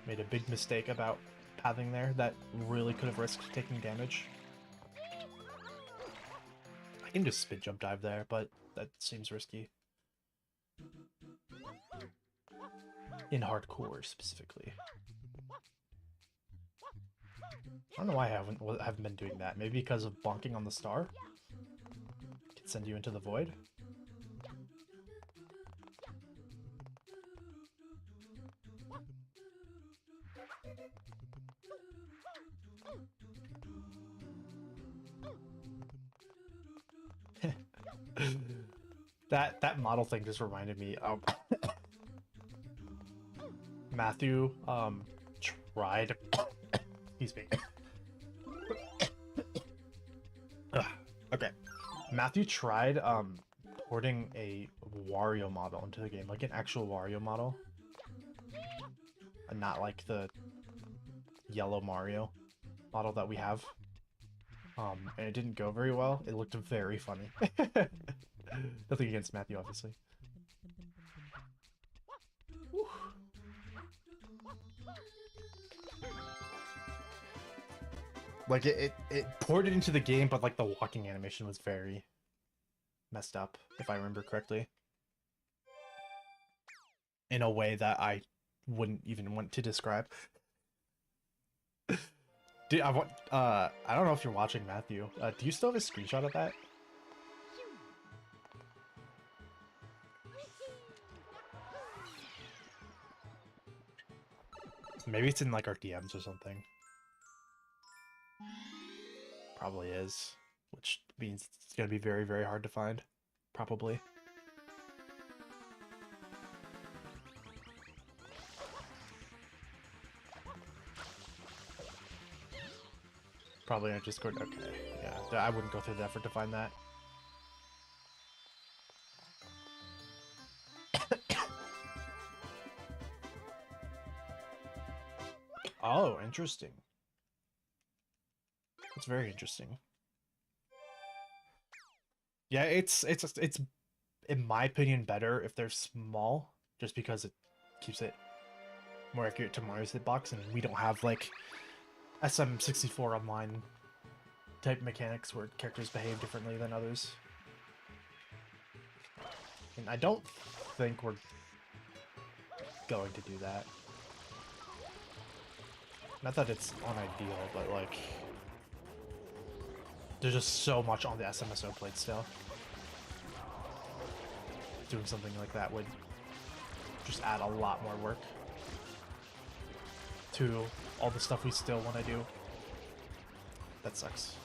made a big mistake about pathing there that really could have risked taking damage. I can just spin jump dive there, but that seems risky. In hardcore, specifically. I don't know why I haven't been doing that. Maybe because of bonking on the star? Can send you into the void? That model thing just reminded me of Matthew tried excuse me. Okay. Matthew tried porting a Wario model into the game, like an actual Wario model. And not like the yellow Mario model that we have. And it didn't go very well. It looked very funny. Nothing against Matthew, obviously. Whew. Like it ported into the game, but like the walking animation was very messed up, if I remember correctly. In a way that I wouldn't even want to describe. Dude, I don't know if you're watching, Matthew. Do you still have a screenshot of that? Maybe it's in like our DMs or something. Probably is. Which means it's gonna be very, very hard to find. Probably. Probably on Discord. Okay, yeah, I wouldn't go through the effort to find that. Oh, interesting. It's very interesting. Yeah, it's in my opinion better if they're small, just because it keeps it more accurate to Mario's hitbox, and we don't have like SM64 online type mechanics where characters behave differently than others. And I don't think we're going to do that. Not that it's unideal, but like there's just so much on the SMSO plate still. Doing something like that would just add a lot more work to all the stuff we still want to do. That sucks.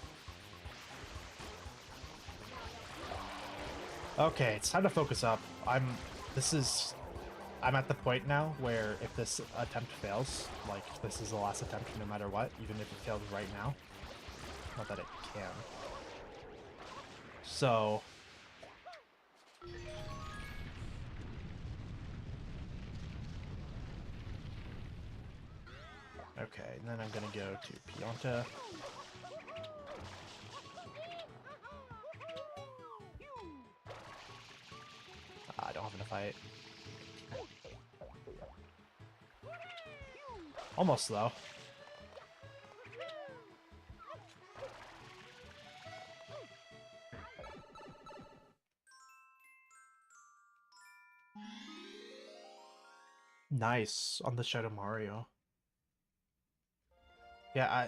Okay, it's time to focus up. I'm at the point now where if this attempt fails, like this is the last attempt no matter what, even if it failed right now. Not that it can. So okay, and then I'm gonna go to Pionta. I don't have enough fight. Almost though. Nice on the Shadow Mario. Yeah,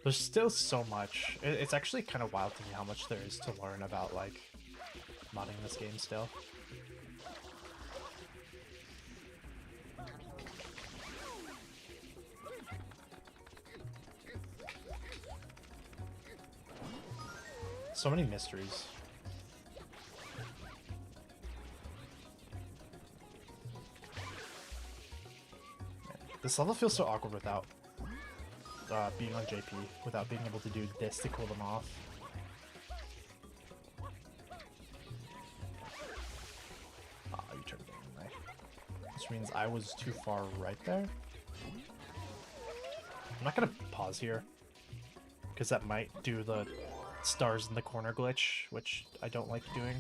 there's still so much. It's actually kind of wild to me how much there is to learn about like modding this game still. So many mysteries. This level feels so awkward without being on JP, without being able to do this to cool them off. Ah, you turned it anyway. Which means I was too far right there. I'm not gonna pause here, because that might do the stars in the corner glitch, which I don't like doing.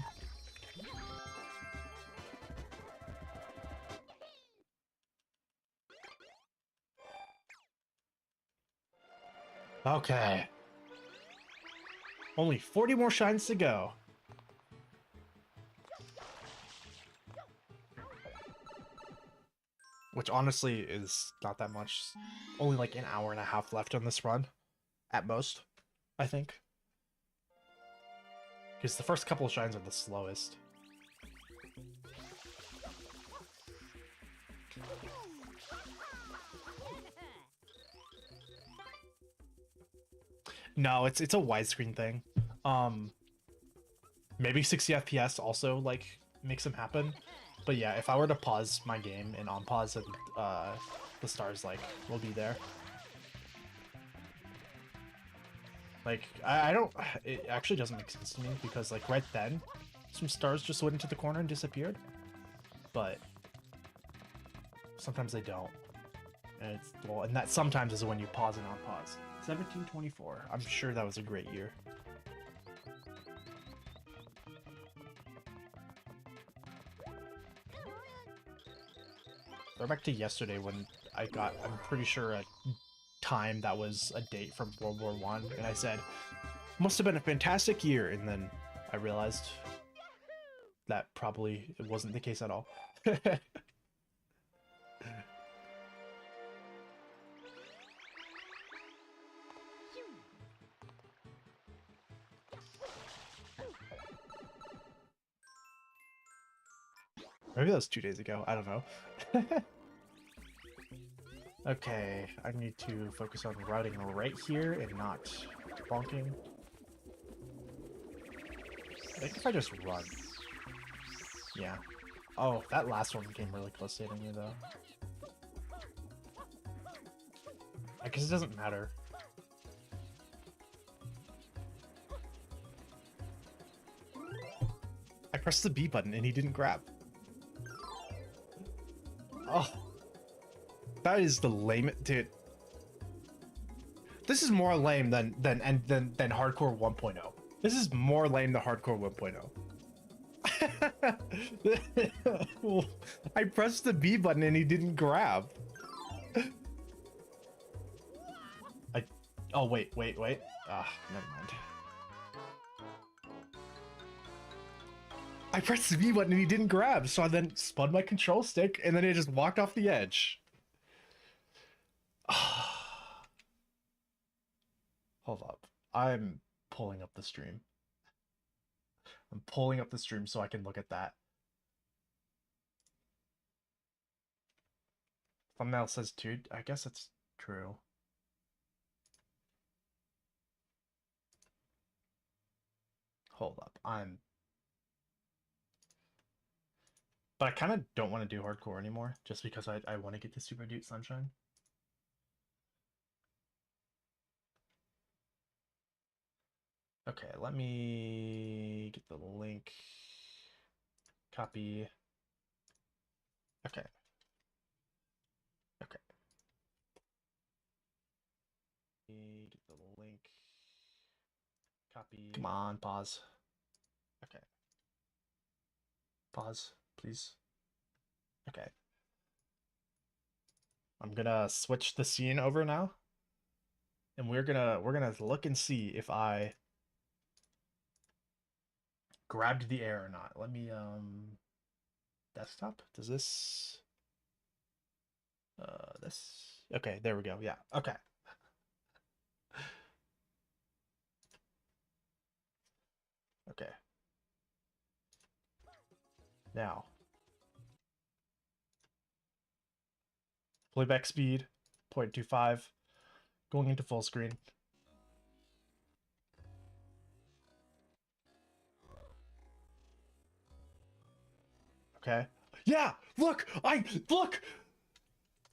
Okay. Only 40 more shines to go. Which honestly is not that much. Only like an hour and a half left on this run. At most, I think. Because the first couple of shines are the slowest. No, it's a widescreen thing. Maybe 60 FPS also like makes them happen. But yeah, if I were to pause my game and on pause, and the stars like will be there. Like I don't. It actually doesn't make sense to me because like right then, some stars just went into the corner and disappeared. But sometimes they don't. And it's well, and that sometimes is when you pause and on pause. 1724. I'm sure that was a great year. Go back to yesterday when I got, I'm pretty sure, a time that was a date from World War I, and I said, must have been a fantastic year, and then I realized that probably it wasn't the case at all. Maybe that was 2 days ago. I don't know. Okay, I need to focus on routing right here and not bonking. I think if I just run. Yeah. Oh, that last one came really close to hitting me, though. I guess it doesn't matter. I pressed the B button and he didn't grab. Oh, that is the lame, dude. This is more lame than Hardcore 1.0. This is more lame than Hardcore 1.0. I pressed the B button and he didn't grab. Oh wait. Ah, never mind. I pressed the B button and he didn't grab, so I then spun my control stick and then it just walked off the edge. Hold up. I'm pulling up the stream. I'm pulling up the stream so I can look at that. Thumbnail says 2. I guess it's true. Hold up. But I kind of don't want to do hardcore anymore, just because I want to get to Super Dude Sunshine. Okay, let me get the link. Copy. Okay. Okay. Get the link. Copy. Come on, pause. Okay. Pause, please. Okay. I'm gonna switch the scene over now. And we're gonna look and see if I grabbed the air or not. Let me desktop. Does this this okay, there we go. Yeah. Okay. Okay. Now. Playback speed 0.25 going into full screen. Okay. Yeah, look! Look!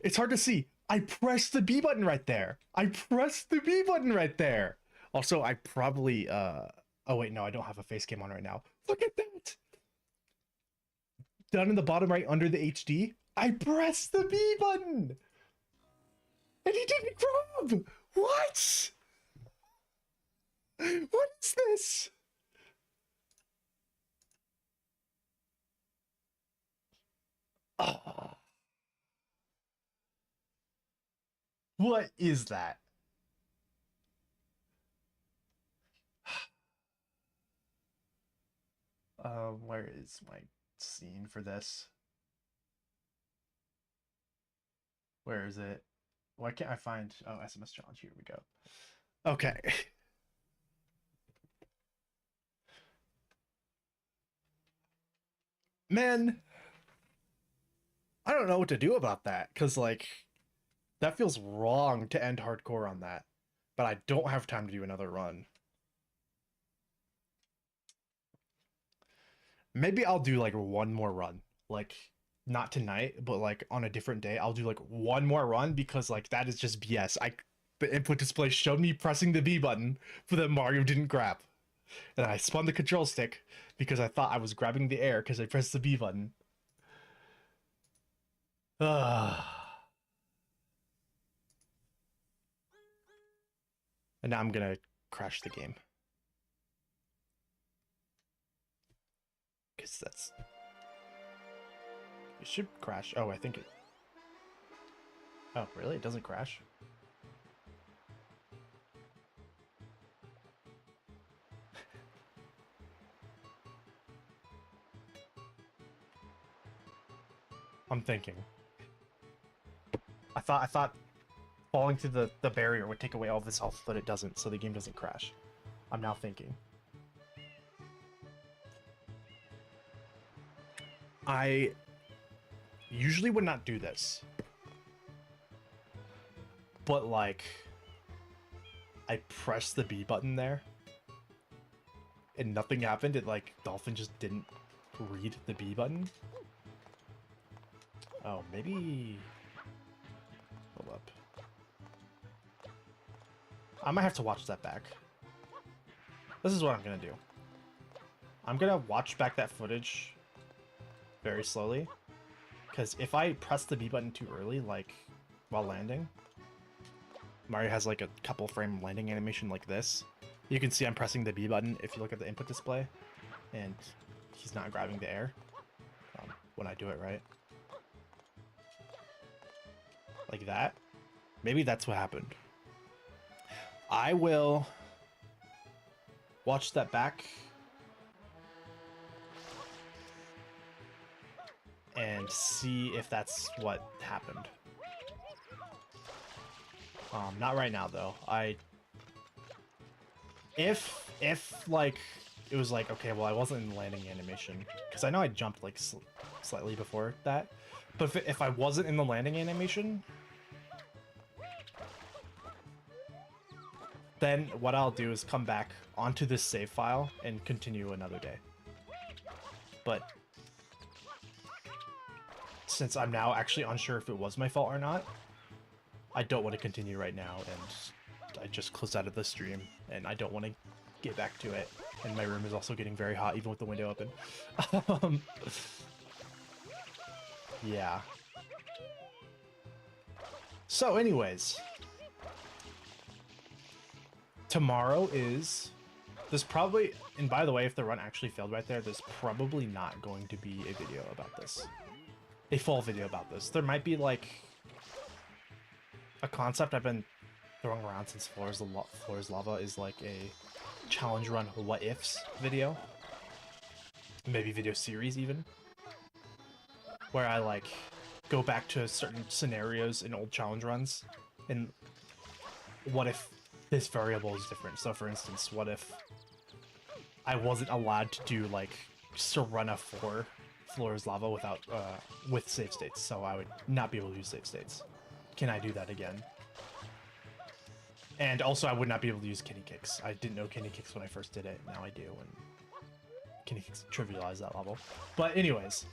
It's hard to see. I pressed the B button right there. I pressed the B button right there. Also, I probably oh wait, no, I don't have a face cam on right now. Look at that. Down in the bottom right under the HD, I pressed the B button. And he didn't grab. What? What is this? Oh. What is that? Where is my scene for this? Where is it? Why can't I find... Oh, SMS challenge. Here we go. Okay. Man, I don't know what to do about that, because, like, that feels wrong to end hardcore on that. But I don't have time to do another run. Maybe I'll do, like, one more run. Like, not tonight, but, like, on a different day. I'll do, like, one more run, because, like, that is just BS. The input display showed me pressing the B button, but then Mario didn't grab. And I spun the control stick, because I thought I was grabbing the air, because I pressed the B button. And now I'm gonna crash the game. Because that's... It should crash. Oh, I think it... Oh, really? It doesn't crash? I'm thinking. I thought falling through the barrier would take away all this health, but it doesn't, so the game doesn't crash. I'm now thinking. I usually would not do this. But, like, I pressed the B button there, and nothing happened. It, like, Dolphin just didn't read the B button. Oh, maybe... Hold up. I might have to watch that back. This is what I'm gonna do. I'm gonna watch back that footage very slowly, because if I press the B button too early, like while landing, Mario has like a couple frame landing animation like this. You can see I'm pressing the B button if you look at the input display, and he's not grabbing the air when I do it right. Like that. Maybe that's what happened. I will watch that back and see if that's what happened. Not right now though. If like it was like, okay, well I wasn't in the landing animation, because I know I jumped like slightly before that, but if I wasn't in the landing animation, then what I'll do is come back onto this save file and continue another day. But since I'm now actually unsure if it was my fault or not, I don't want to continue right now, and I just closed out of the stream, and I don't want to get back to it. And my room is also getting very hot, even with the window open. Yeah. So anyways, tomorrow is... There's probably... And by the way, if the run actually failed right there, there's probably not going to be a video about this. A full video about this. There might be, like, a concept I've been throwing around since Floor's Lava is, like, a challenge run what ifs video. Maybe video series, even. Where I, like, go back to certain scenarios in old challenge runs. And what if this variable is different? So, for instance, what if I wasn't allowed to do, like, Serena 4 Floor's Lava without, with save states, so I would not be able to use save states. Can I do that again? And also, I would not be able to use Kenny Kicks. I didn't know Kenny Kicks when I first did it, now I do, and Kenny Kicks trivialized that level. But anyways,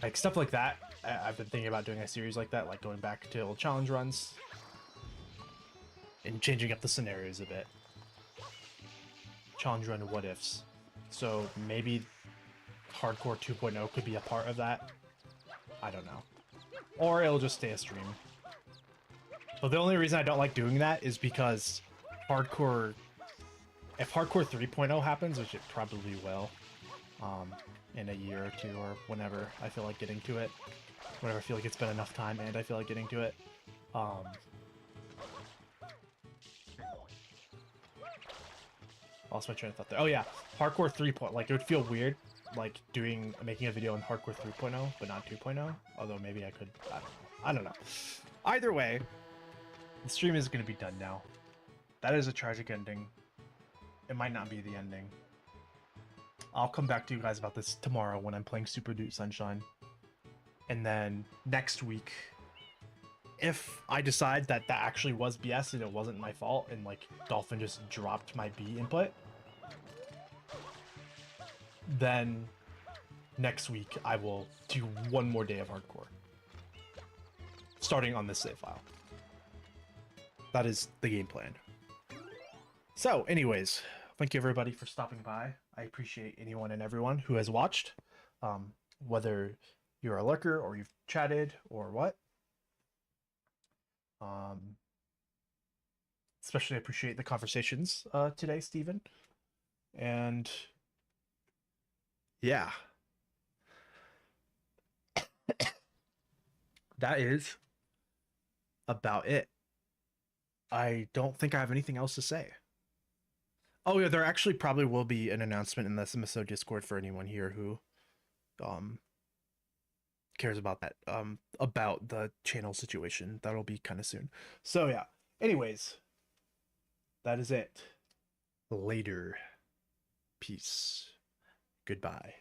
like, stuff like that, I've been thinking about doing a series like that, like going back to old challenge runs, and changing up the scenarios a bit. Challenge run what ifs. So maybe Hardcore 2.0 could be a part of that. I don't know. Or it'll just stay a stream. But the only reason I don't like doing that is because Hardcore... If Hardcore 3.0 happens, which it probably will, in a year or two, or whenever I feel like getting to it, whenever I feel like it's been enough time and I feel like getting to it, lost my train of thought there. Oh yeah, Hardcore 3.0, like, it would feel weird, like, making a video on Hardcore 3.0, but not 2.0, although maybe I could, I don't know. Either way, the stream is going to be done now. That is a tragic ending. It might not be the ending. I'll come back to you guys about this tomorrow when I'm playing Super Dude Sunshine. And then next week, if I decide that that actually was BS and it wasn't my fault, and, like, Dolphin just dropped my B input, then next week I will do one more day of Hardcore, starting on this save file. That is the game plan. So anyways, thank you everybody for stopping by. I appreciate anyone and everyone who has watched, whether you're a lurker or you've chatted or what. Especially appreciate the conversations today, Steven. And yeah. That is about it. I don't think I have anything else to say. Oh yeah, there actually probably will be an announcement in the SMSO Discord for anyone here who cares about that, about the channel situation. That'll be kind of soon. So yeah, anyways, that is it. Later. Peace. Goodbye.